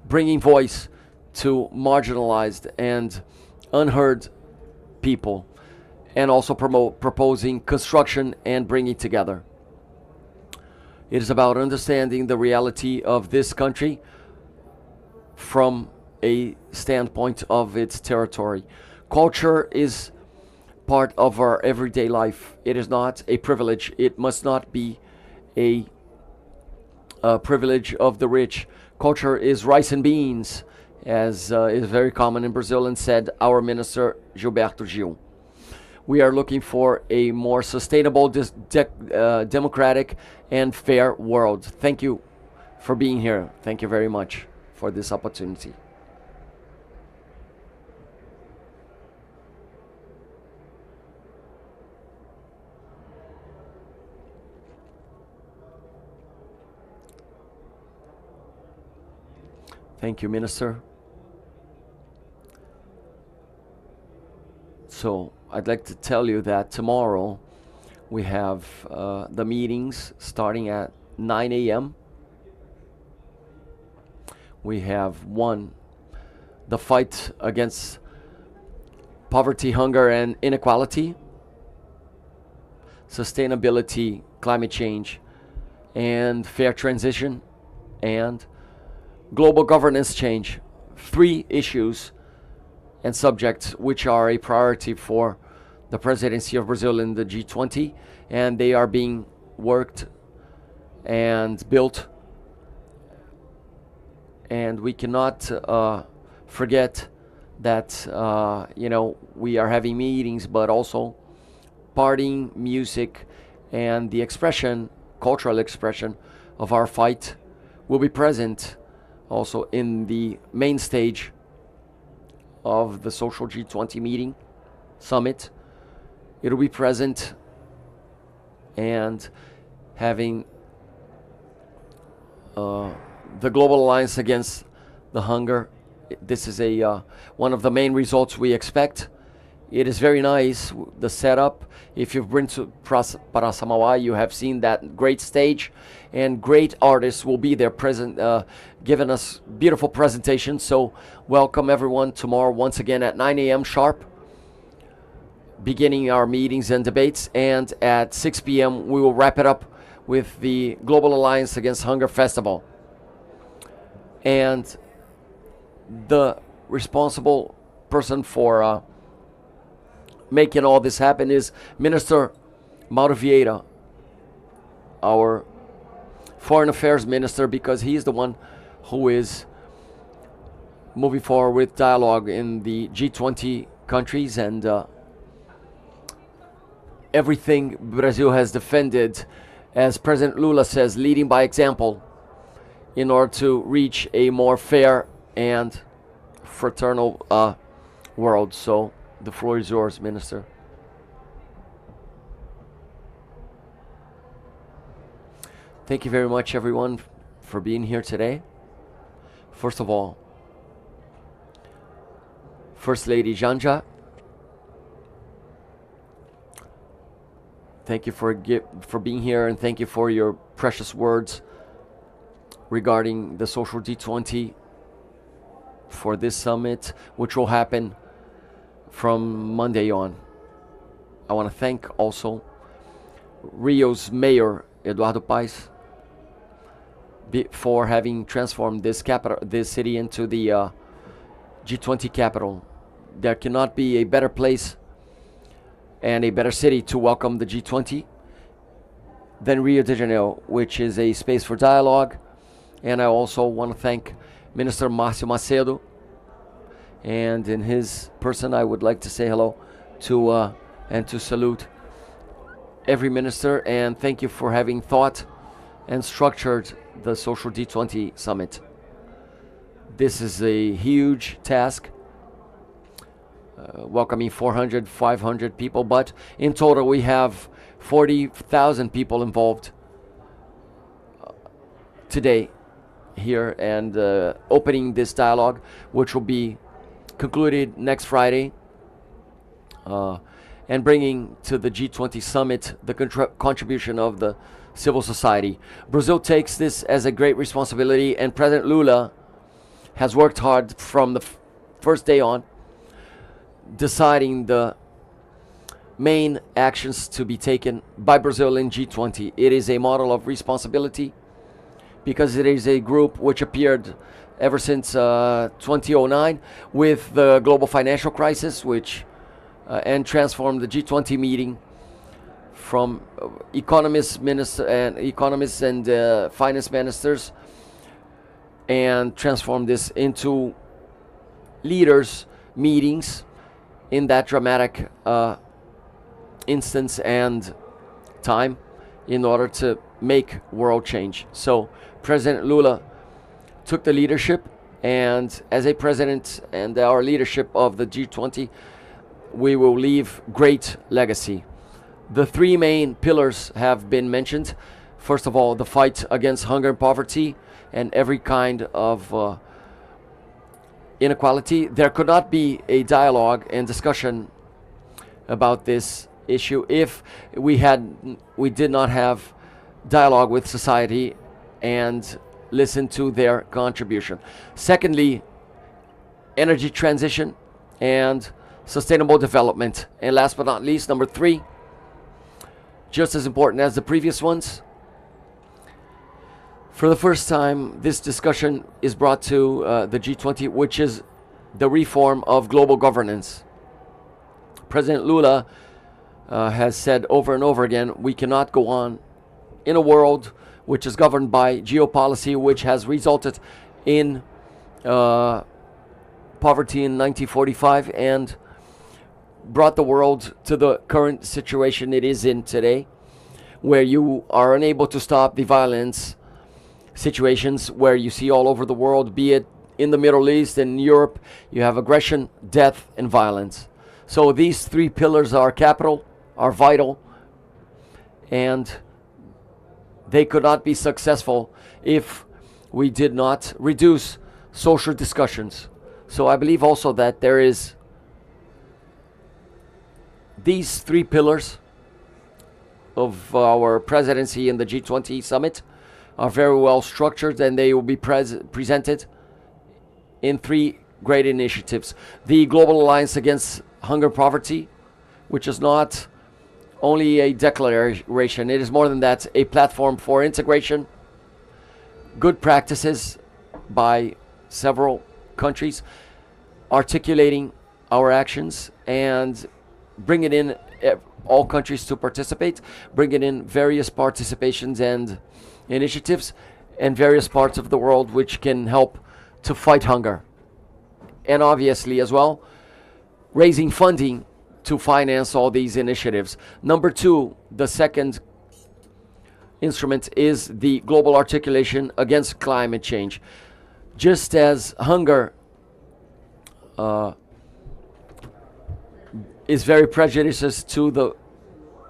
[SPEAKER 7] bringing voice to marginalized and unheard people, and also proposing construction and bringing together. It is about understanding the reality of this country from a standpoint of its territory. Culture is part of our everyday life. It is not a privilege. It must not be a privilege of the rich. Culture is rice and beans, as is very common in Brazil, and said our minister Gilberto Gil. We are looking for a more sustainable, democratic, and fair world. Thank you for being here. Thank you very much for this opportunity. Thank you, Minister. So I'd like to tell you that tomorrow we have the meetings starting at 9 a.m. We have the fight against poverty, hunger, and inequality, sustainability, climate change, and fair transition, and global governance change. 3 issues and subjects which are a priority for the presidency of Brazil in the G20, and they are being worked and built. And we cannot forget that we are having meetings, but also partying, music, and the expression, cultural expression of our fight will be present also in the main stage of the Social G20 meeting summit. It will be present and having the Global Alliance Against the Hunger. This is one of the main results we expect. It is very nice, the setup. If you've been to Paraçamauá, you have seen that great stage, and great artists will be there present, giving us beautiful presentations. So welcome everyone tomorrow once again at 9 a.m. sharp, beginning our meetings and debates, and at 6 p.m. we will wrap it up with the Global Alliance Against Hunger Festival. And the responsible person for making all this happen is Minister Mauro Vieira, our Foreign Affairs Minister, because he is the one who is moving forward with dialogue in the G20 countries, and everything Brazil has defended, as President Lula says, leading by example in order to reach a more fair and fraternal world. So the floor is yours, Minister. Thank you very much, everyone, for being here today. First of all, First Lady Janja, thank you for being here, and thank you for your precious words regarding the Social G20 for this summit, which will happen from Monday on. I want to thank also Rio's Mayor Eduardo Paes for having transformed this city into the G20 capital. There cannot be a better place and a better city to welcome the G20 than Rio de Janeiro, which is a space for dialogue. And I also want to thank Minister Márcio Macedo, and in his person I would like to say hello to and to salute every minister, and thank you for having thought and structured the Social G20 Summit. This is a huge task, welcoming 400, 500 people, but in total we have 40,000 people involved today here, and opening this dialogue, which will be concluded next Friday, and bringing to the G20 Summit the contribution of the civil society. Brazil takes this as a great responsibility, and President Lula has worked hard from the first day on. deciding the main actions to be taken by Brazil in G20. It is a model of responsibility because it is a group which appeared ever since 2009 with the global financial crisis, which and transformed the G20 meeting from economists and finance ministers, and transformed this into leaders meetings in that dramatic instance and time in order to make world change. So President Lula took the leadership, and as a president and our leadership of the G20, we will leave great legacy. The three main pillars have been mentioned. First of all, the fight against hunger and poverty and every kind of inequality. There could not be a dialogue and discussion about this issue if we did not have dialogue with society and listen to their contribution. Secondly, energy transition and sustainable development. And last but not least, number 3, just as important as the previous ones, for the first time, this discussion is brought to the G20, which is the reform of global governance. President Lula has said over and over again, we cannot go on in a world which is governed by geopolicy, which has resulted in poverty in 1945 and brought the world to the current situation it is in today, where you are unable to stop the violence situations where you see all over the world, be it in the Middle East and Europe. You have aggression, death, and violence. So these 3 pillars are capital, are vital, and they could not be successful if we did not reduce social discussions. So I believe also that there is these 3 pillars of our presidency in the G20 summit are very well structured, and they will be presented in 3 great initiatives. The Global Alliance Against Hunger and Poverty, which is not only a declaration, it is more than that, a platform for integration, good practices by several countries, articulating our actions and bringing in all countries to participate, bringing in various participations and initiatives in various parts of the world which can help to fight hunger. And obviously as well, raising funding to finance all these initiatives. Number 2, the second instrument is the global articulation against climate change. Just as hunger is very prejudicious to the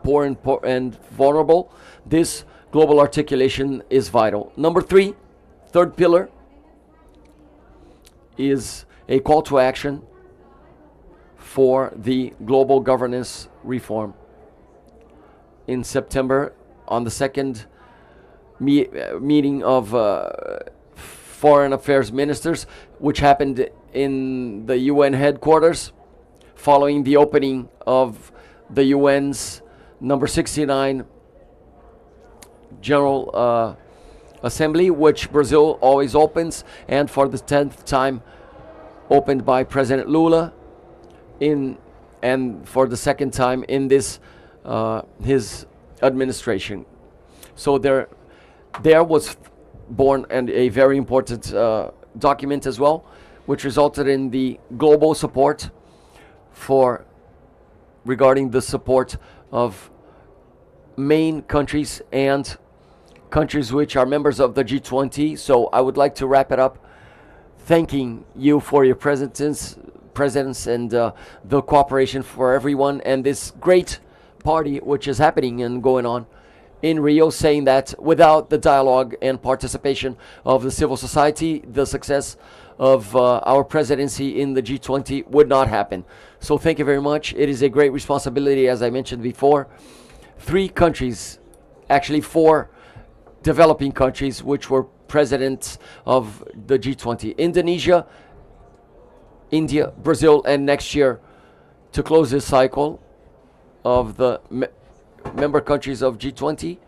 [SPEAKER 7] poor and vulnerable, this global articulation is vital. Number 3, third pillar, is a call to action for the global governance reform. In September, on the second meeting of foreign affairs ministers, which happened in the UN headquarters, following the opening of the UN's number 69 General Assembly, which Brazil always opens, and for the 10th time opened by President Lula, and for the second time in this his administration. So there was born and a very important document as well, which resulted in the global support regarding the support of main countries and countries which are members of the G20. So I would like to wrap it up thanking you for your presence and the cooperation for everyone, and this great party which is happening and going on in Rio, saying that without the dialogue and participation of the civil society, the success of our presidency in the G20 would not happen. So thank you very much. It is a great responsibility, as I mentioned before. 3 countries, actually 4 developing countries, which were presidents of the G20: Indonesia, India, Brazil, and next year to close this cycle of the member countries of G20.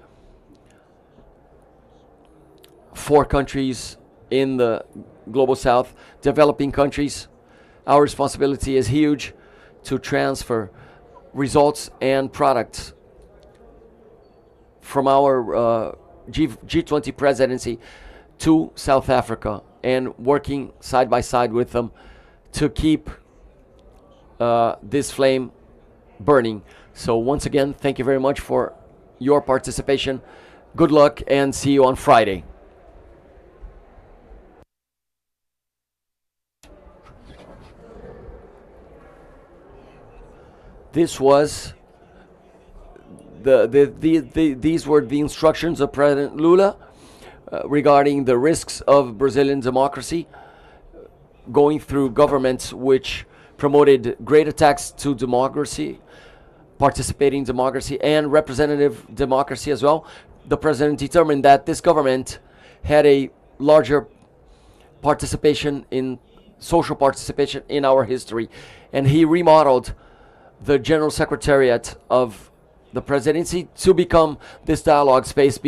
[SPEAKER 7] 4 countries in the global south, developing countries. Our responsibility is huge to transfer results and products from our G20 presidency to South Africa, and working side by side with them to keep this flame burning. So once again, thank you very much for your participation. Good luck and see you on Friday. This was these were the instructions of President Lula regarding the risks of Brazilian democracy, going through governments which promoted great attacks to democracy, participating democracy, and representative democracy as well. The president determined that this government had a larger participation in social participation in our history, and he remodeled the General Secretariat of the presidency to become this dialogue space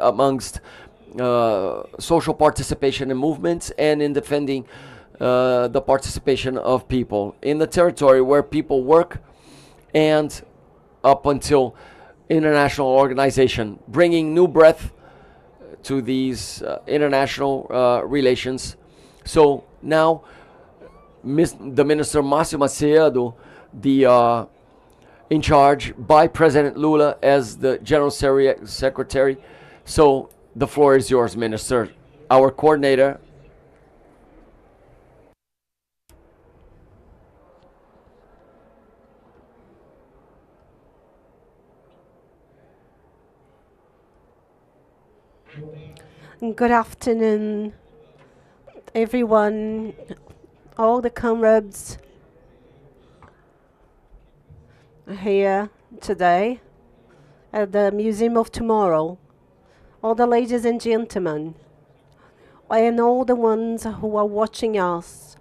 [SPEAKER 7] amongst social participation in movements and in defending the participation of people in the territory where people work, and up until international organization, bringing new breath to these international relations. So now the Minister Márcio Macedo, in charge by President Lula as the General Secretary. So the floor is yours, Minister. Our coordinator.
[SPEAKER 1] Good afternoon, everyone, all the comrades here today at the Museum of Tomorrow, all the ladies and gentlemen, and all the ones who are watching us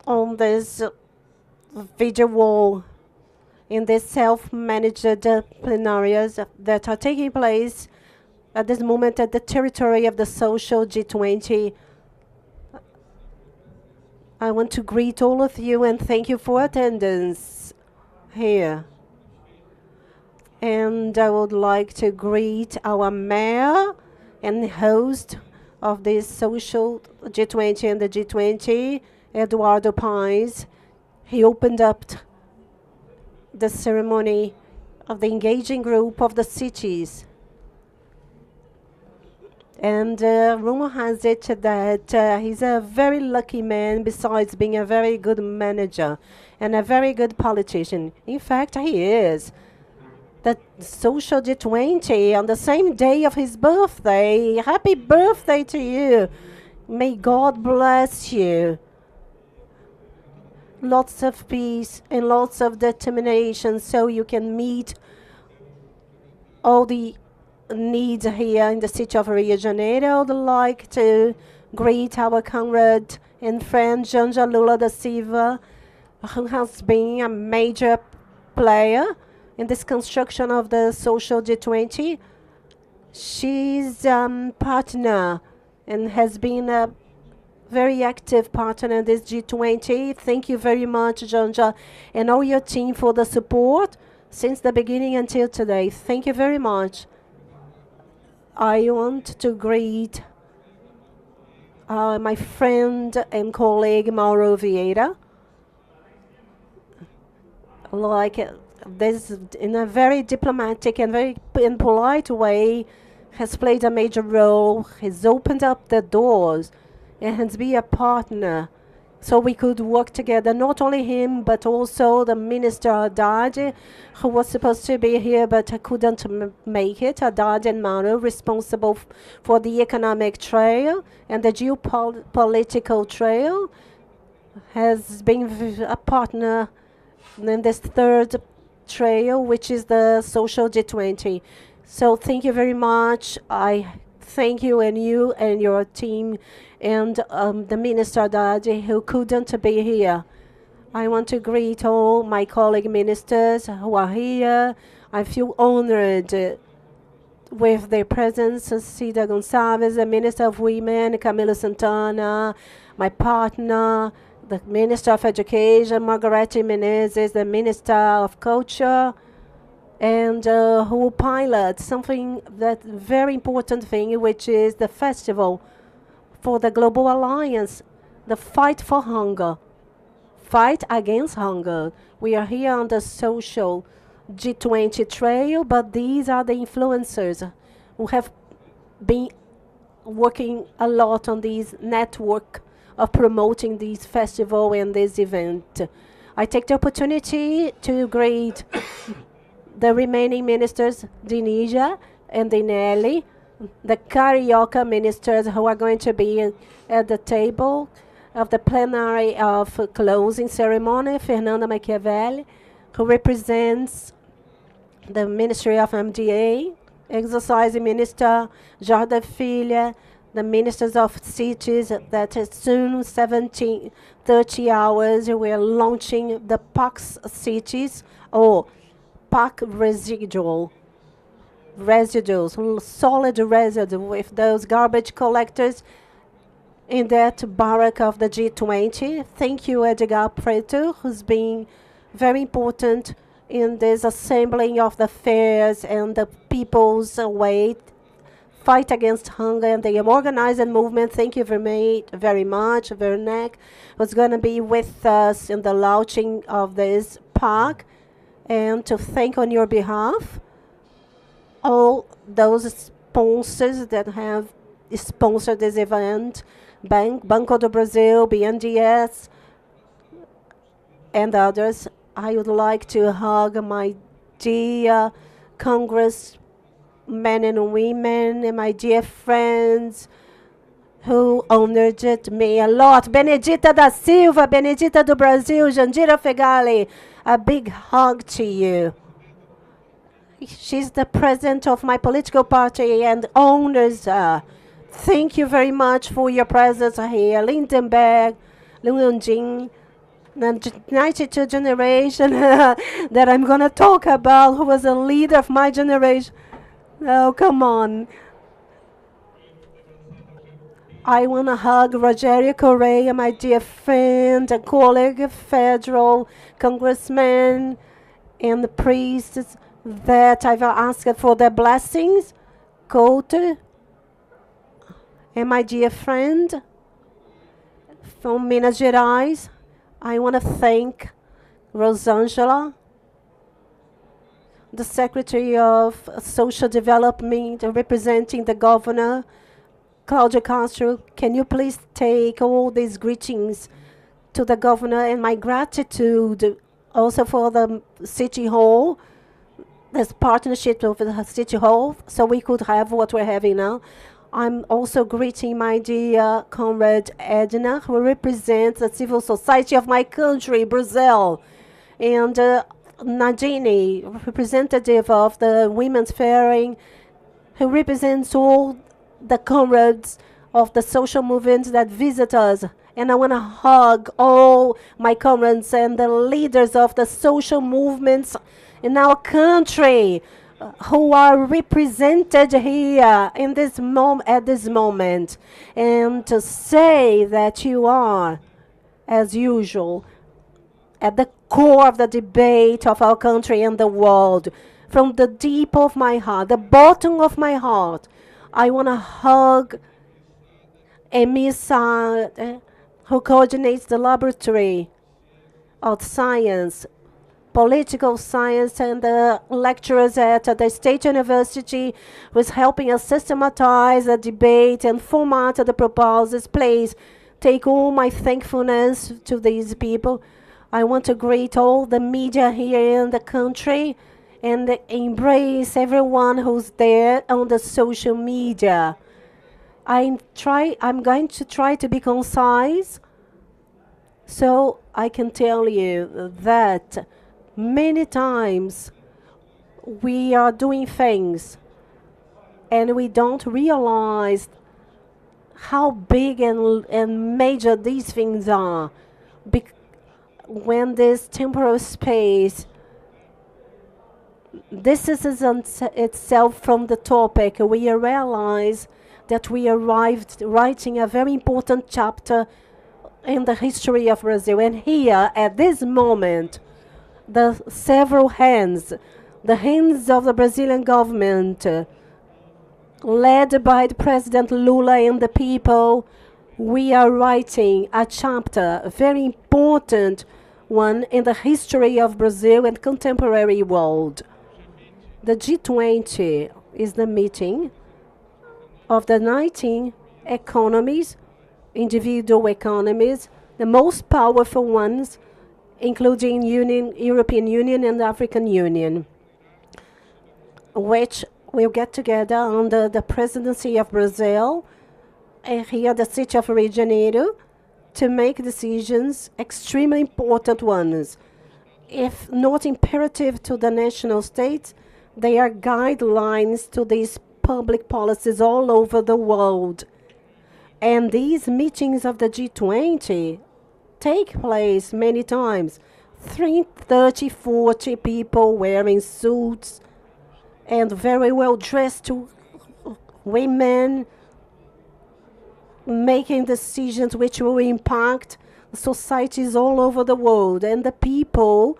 [SPEAKER 1] on this video wall in these self-managed plenarias that are taking place at this moment at the territory of the social G20. I want to greet all of you and thank you for attendance here. And I would like to greet our mayor and host of this social G20 and the G20, Eduardo Paes. He opened up the ceremony of the engaging group of the cities. And rumor has it that he's a very lucky man, besides being a very good manager and a very good politician. In fact, he is. The social G20 on the same day of his birthday. Happy birthday to you. May God bless you. Lots of peace and lots of determination so you can meet all the needs here in the city of Rio de Janeiro. I would like to greet our comrade and friend Janja Lula da Silva, who has been a major player in this construction of the social G20. She's partner and has been a very active partner in this G20. Thank you very much, Janja, and all your team for the support since the beginning until today. Thank you very much. I want to greet my friend and colleague Mauro Vieira. Like this, in a very diplomatic and very polite way, has played a major role. Has opened up the doors and has been a partner, so we could work together. Not only him, but also the Minister Haddad, who was supposed to be here but couldn't make it. Haddad and Mauro, responsible for the economic trail and the geopolitical trail, has been a partner in this third trail, which is the social G20. So thank you very much. I thank you and your team and the Minister Haddad, who couldn't be here. I want to greet all my colleague ministers who are here. I feel honored with their presence. Cida Gonçalves, the Minister of Women, Camila Santana, my partner, the Minister of Education, Margarete Menezes, the Minister of Culture, and who will pilot something that very important thing, which is the festival for the Global Alliance, the fight for hunger, fight against hunger. We are here on the social G20 trail, but these are the influencers who have been working a lot on this network of promoting this festival and this event. I take the opportunity to greet the remaining ministers, Dinija and Dinelli, the Carioca ministers who are going to be at the table of the plenary of closing ceremony, Fernanda Machiavelli, who represents the Ministry of MDA, Exercising Minister Jorda Filha, the ministers of cities that is soon 30 hours we are launching the PAX cities or PAC residuals, solid residue with those garbage collectors in that barrack of the G20. Thank you, Edgar Preto, who's been very important in this assembling of the fairs and the people's way fight against hunger and the organized movement. Thank you very much. Werneck was going to be with us in the launching of this park, and to thank on your behalf all those sponsors that have sponsored this event, Banco do Brasil, BNDES, and others. I would like to hug my dear congressmen and women and my dear friends who honored me a lot. Benedita da Silva, Benedita do Brasil, Jandira Fegali, a big hug to you. She's the president of my political party and honors her. Thank you very much for your presence here. Lindenberg, Lunjing, the 92 generation that I'm going to talk about, who was a leader of my generation. Oh, come on. I want to hug Rogério Correia, my dear friend, a colleague, federal congressman, and the priests that I've asked for their blessings. Couto, and my dear friend from Minas Gerais. I want to thank Rosângela, the Secretary of Social Development, representing the governor, Claudio Castro. Can you please take all these greetings to the governor and my gratitude also for the City Hall, this partnership with the City Hall, so we could have what we're having now. I'm also greeting my dear comrade Edna, who represents the civil society of my country, Brazil, and Nadine, representative of the Women's Fairing, who represents all the comrades of the social movement that visit us. And I want to hug all my comrades and the leaders of the social movements in our country who are represented here in this at this moment, and to say that you are, as usual, at the core of the debate of our country and the world. From the deep of my heart, the bottom of my heart, I want to hug Emisa, who coordinates the laboratory of science, political science, and the lecturers at the State University was helping us systematize the debate and format the proposals. Please take all my thankfulness to these people. I want to greet all the media here in the country and embrace everyone who's there on the social media. I'm going to try to be concise, so I can tell you that many times we are doing things and we don't realize how big and major these things are. when this temporal space distances itself from the topic, we realize that we arrived writing a very important chapter in the history of Brazil. And here, at this moment, the several hands, the hands of the Brazilian government, led by the President Lula and the people, we are writing a chapter, a very important one in the history of Brazil and contemporary world. The G20 is the meeting of the 19 economies, individual economies, the most powerful ones, including European Union and African Union, which will get together under the presidency of Brazil and here the city of Rio de Janeiro to make decisions, extremely important ones. If not imperative to the national states, they are guidelines to these public policies all over the world. And these meetings of the G20 take place many times. 30, 40 people wearing suits and very well dressed women making decisions which will impact societies all over the world. And the people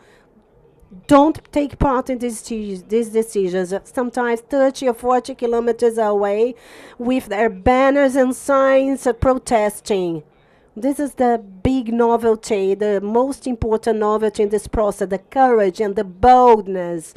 [SPEAKER 1] don't take part in these decisions. Sometimes 30 or 40 kilometers away with their banners and signs protesting. This is the big novelty, the most important novelty in this process, the courage and the boldness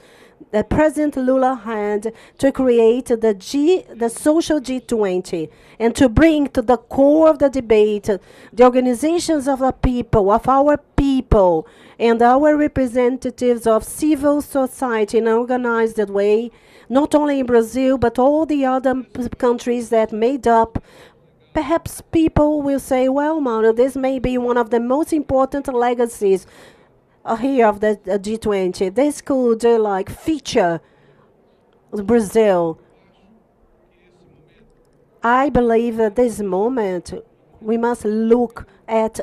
[SPEAKER 1] that President Lula had to create the social G20 and to bring to the core of the debate the organizations of the people, of our people, and our representatives of civil society in an organized way, not only in Brazil, but all the other countries that made up. Perhaps people will say, well, Mauro, this may be one of the most important legacies here of the G20. This could feature Brazil. I believe at this moment we must look at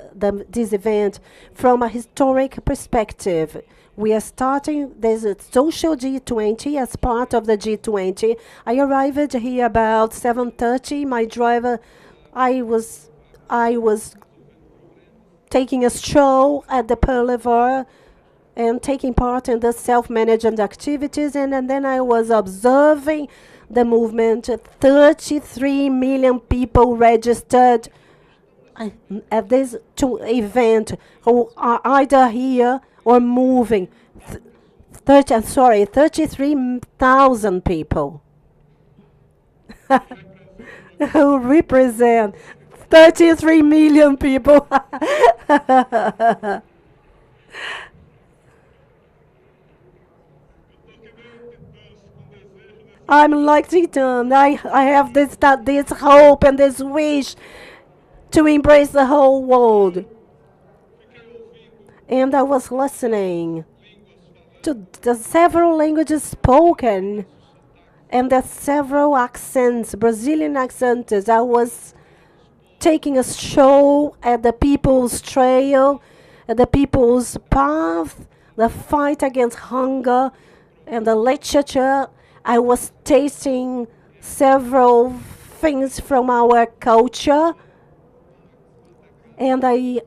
[SPEAKER 1] this event from a historic perspective. We are starting this social G20 as part of the G20. I arrived here about 7:30. My driver, I was taking a stroll at the Boulevard and taking part in the self-management activities, and then I was observing the movement. 33 million people registered at this event who are either here or moving. 33,000 people who represent 33 million people. I'm like Titan. I have this hope and this wish to embrace the whole world. And I was listening to the several languages spoken and the several accents, Brazilian accents. I was taking a stroll at the people's trail, at the people's path, the fight against hunger, and the literature. I was tasting several things from our culture, and I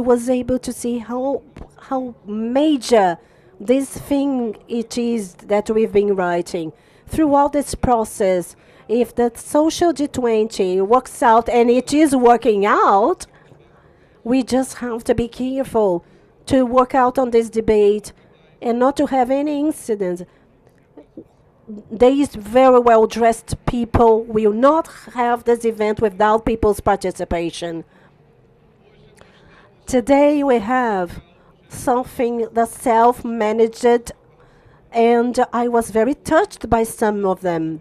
[SPEAKER 1] was able to see how major this thing it is that we've been writing. Throughout this process, if the social G20 works out, and it is working out, we just have to be careful to work out on this debate and not to have any incidents. These very well-dressed people will not have this event without people's participation. Today we have something that's self-managed, and I was very touched by some of them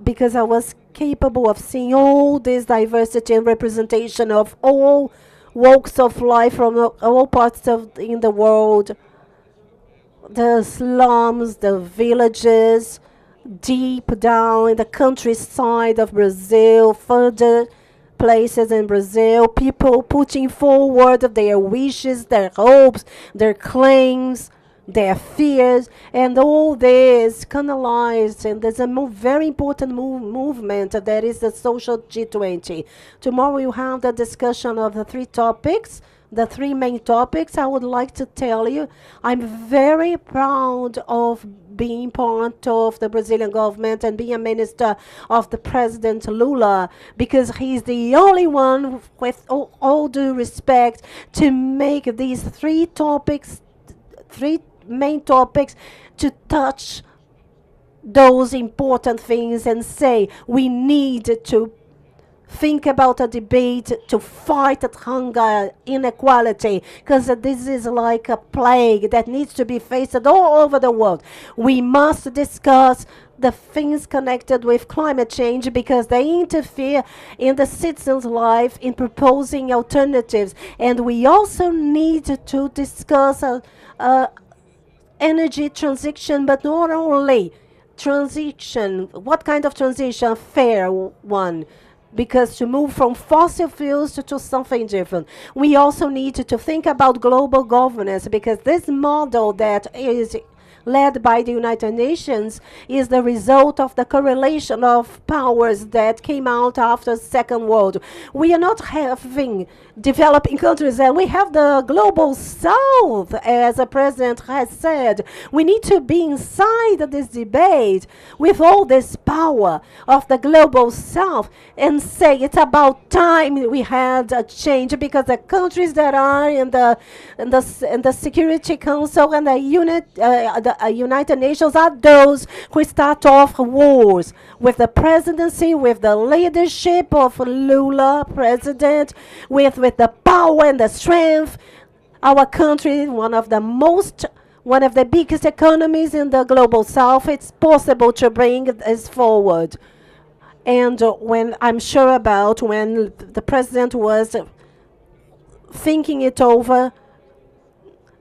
[SPEAKER 1] because I was capable of seeing all this diversity and representation of all walks of life from all parts in the world. The slums, the villages, deep down in the countryside of Brazil, further places in Brazil, people putting forward their wishes, their hopes, their claims, their fears, and all this canalized. And there's a very important movement that is the social G20. Tomorrow we'll have the discussion of the three topics. The three main topics. I would like to tell you, I'm very proud of being part of the Brazilian government and being a minister of the President Lula, because he's the only one, with all due respect, to make these three main topics, to touch those important things and say we need to think about a debate to fight at hunger, inequality, because this is like a plague that needs to be faced all over the world. We must discuss the things connected with climate change because they interfere in the citizens' life in proposing alternatives. And we also need to discuss energy transition, but not only transition. What kind of transition? Fair one. Because to move from fossil fuels to something different, we also need to think about global governance, because this model that is led by the United Nations is the result of the correlation of powers that came out after the Second World. We are not having developing countries, and we have the global south, as the president has said. We need to be inside this debate with all this power of the global south and say it's about time we had a change, because the countries that are in the Security Council and the United Nations are those who start off wars. With the presidency, with the leadership of Lula, president, with the power and the strength, our country, one of the biggest economies in the global south, it's possible to bring this forward. And when I'm sure about when the president was thinking it over,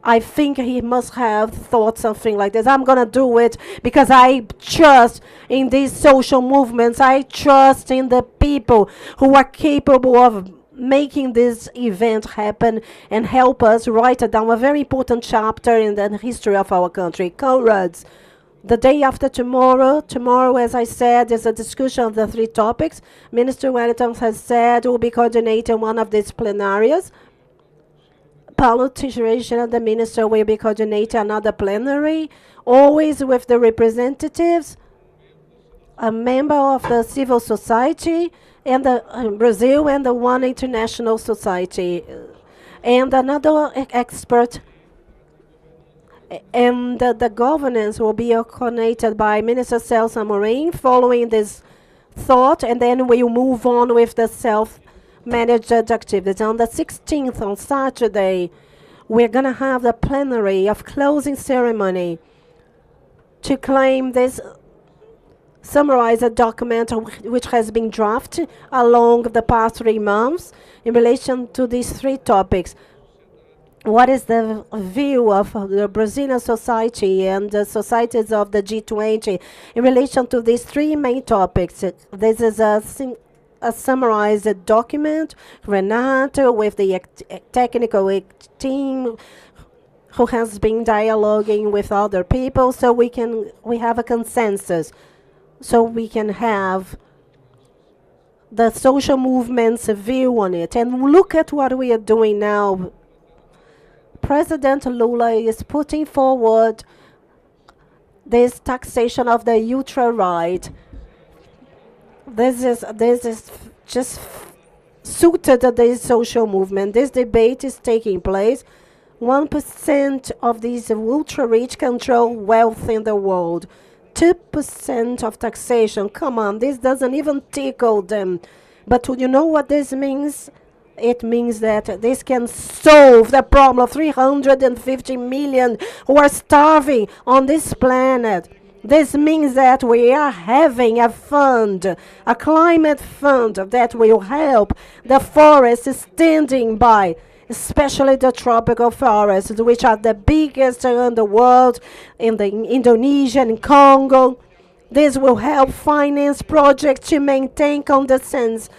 [SPEAKER 1] I think he must have thought something like this. I'm going to do it because I trust in these social movements. I trust in the people who are capable of making this event happen and help us write down a very important chapter in the history of our country. Comrades, the day after tomorrow, as I said, is a discussion of the three topics. Minister Wellington has said we'll be coordinating one of these plenarias. Paulo Teixeira, the minister, will be coordinating another plenary, always with the representatives, a member of the civil society, and the Brazil, and the one international society, and another expert. And the governance will be coordinated by Minister Celso Amorim, following this thought, and then we'll move on with the self-managed activities. On the 16th, on Saturday, we're going to have the plenary of closing ceremony to claim this, summarize a document which has been drafted along the past 3 months in relation to these three topics. What is the view of the Brazilian society and the societies of the G20 in relation to these three main topics? This is a summarized document. Renato, with the technical team, who has been dialoguing with other people, so we have a consensus, so we can have the social movement's view on it. And look at what we are doing now. President Lula is putting forward this taxation of the ultra right. This is just suited to this social movement. This debate is taking place. 1% of these ultra rich control wealth in the world. 2% of taxation. Come on, this doesn't even tickle them. But you know what this means? It means that this can solve the problem of 350 million who are starving on this planet. This means that we are having a fund, a climate fund that will help the forests standing by, especially the tropical forests, which are the biggest in the world, in the Indonesia and Congo. This will help finance projects to maintain conditions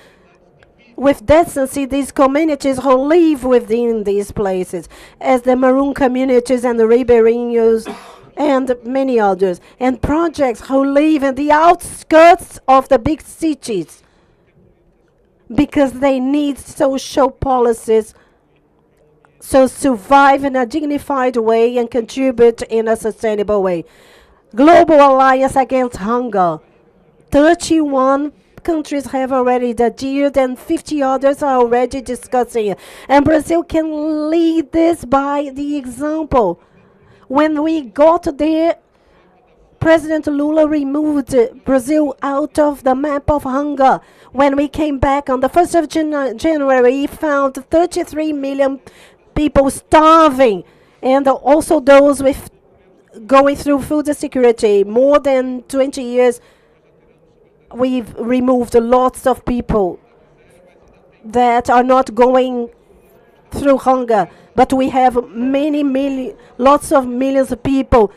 [SPEAKER 1] with decency these communities who live within these places, as the Maroon communities and the Ribeirinhos and many others, and projects who live in the outskirts of the big cities because they need social policies so survive in a dignified way and contribute in a sustainable way. Global Alliance Against Hunger. 31 countries have already adhered and 50 others are already discussing it. And Brazil can lead this by the example. When we got there, President Lula removed Brazil out of the map of hunger. When we came back on the 1st of January, he found 33 million people starving, and also those with going through food insecurity. More than 20 years, we've removed lots of people that are not going through hunger, but we have lots of millions of people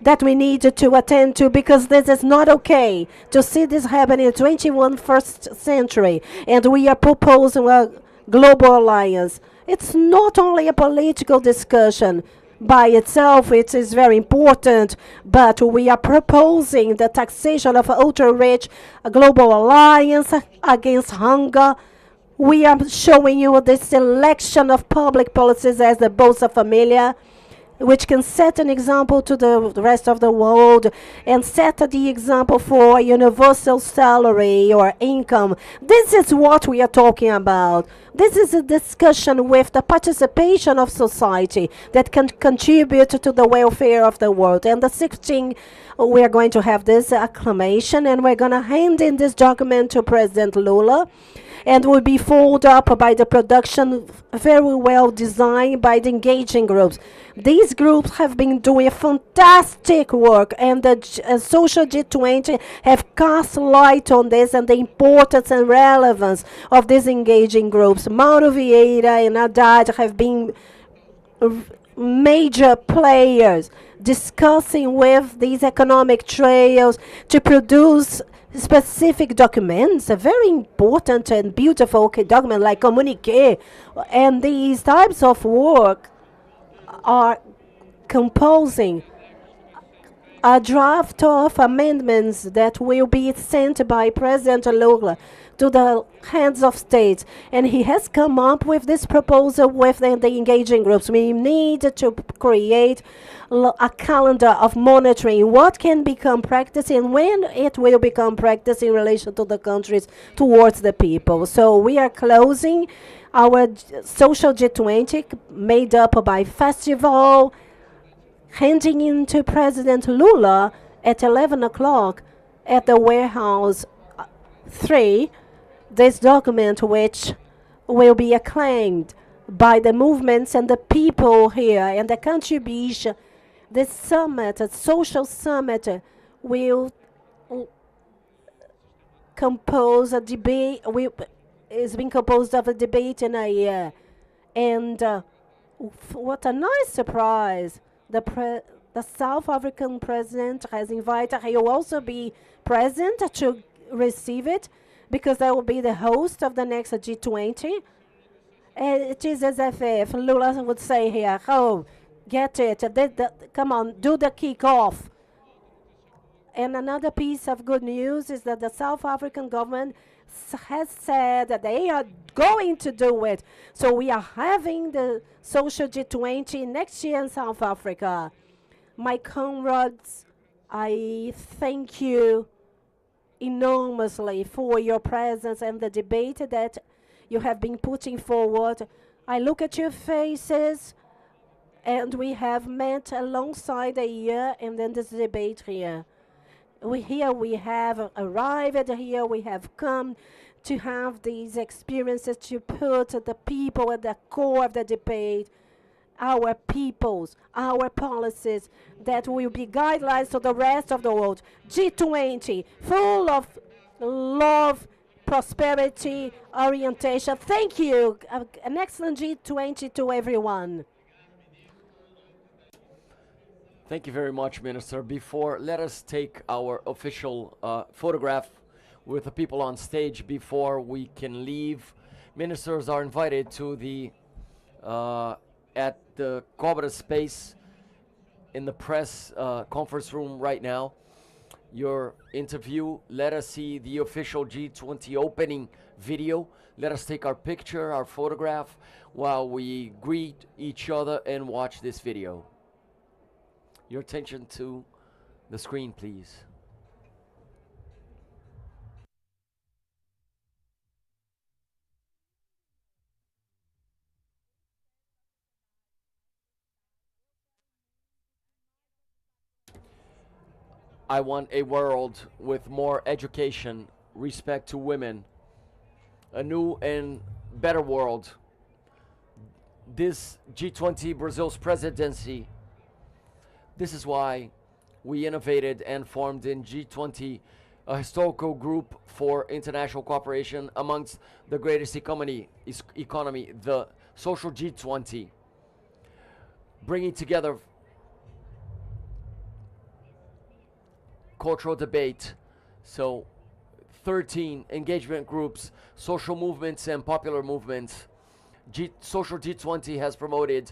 [SPEAKER 1] that we need to attend to, because this is not okay to see this happen in the 21st century. And we are proposing a global alliance. It's not only a political discussion by itself, it is very important, but we are proposing the taxation of ultra-rich, a global alliance against hunger. We are showing you the selection of public policies as the Bolsa Familia, which can set an example to the rest of the world and set the example for a universal salary or income. This is what we are talking about. This is a discussion with the participation of society that can contribute to the welfare of the world. And the 16th, we are going to have this acclamation, and we're going to hand in this document to President Lula, and will be followed up by the production very well designed by the engaging groups. These groups have been doing fantastic work, and the Social G20 have cast light on this and the importance and relevance of these engaging groups. Mauro Vieira and Haddad have been major players discussing with these economic trails to produce specific documents, a very important and beautiful document like communique. And these types of work are composing a draft of amendments that will be sent by President Lula to the heads of states. And he has come up with this proposal with the engaging groups. We need to create a calendar of monitoring what can become practice and when it will become practice in relation to the countries towards the people. So we are closing our Social G20 made up by festival, handing in to President Lula at 11 o'clock at the warehouse 3, this document which will be acclaimed by the movements and the people here and the contribution. This summit, a social summit, will compose a debate. It's been composed of a debate in a year, and what a nice surprise! The South African president has invited. He will also be present to receive it, because I will be the host of the next G20. And it is as if Lula would say here, "Oh, get it! Come on, do the kickoff." And another piece of good news is that the South African government has said that they are going to do it. So we are having the Social G20 next year in South Africa. My comrades, I thank you enormously for your presence and the debate that you have been putting forward. I look at your faces, and we have met alongside a year, and then this debate here. We have arrived here, we have come to have these experiences, to put the people at the core of the debate, our peoples, our policies that will be guidelines to the rest of the world. G20, full of love, prosperity, orientation. Thank you. An excellent G20 to everyone.
[SPEAKER 7] Thank you very much, Minister. Let us take our official photograph with the people on stage before we can leave. Ministers are invited to the at the Cobra space in the press conference room right now. Your interview. Let us see the official G20 opening video. Let us take our picture, our photograph, while we greet each other and watch this video. Your attention to the screen, please. I want a world with more education, respect to women, a new and better world. This G20 Brazil's presidency, this is why we innovated and formed in G20 a historical group for international cooperation amongst the greatest economy, the social G20, bringing together cultural debate. So 13 engagement groups, social movements and popular movements. Social G20 has promoted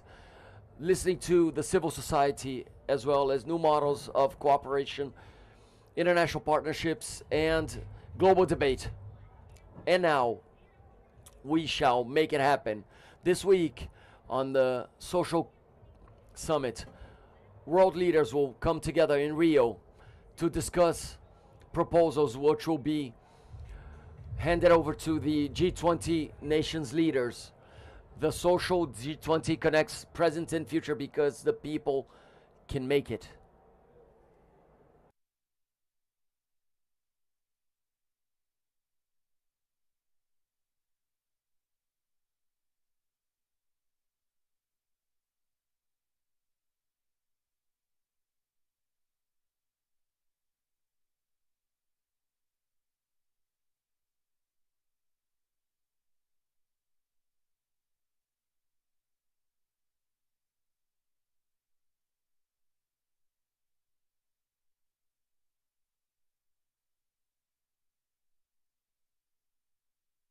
[SPEAKER 7] listening to the civil society as well as new models of cooperation, international partnerships, and global debate. And now we shall make it happen. This week on the Social Summit, world leaders will come together in Rio to discuss proposals which will be handed over to the G20 nations leaders. The social G20 connects present and future because the people can make it.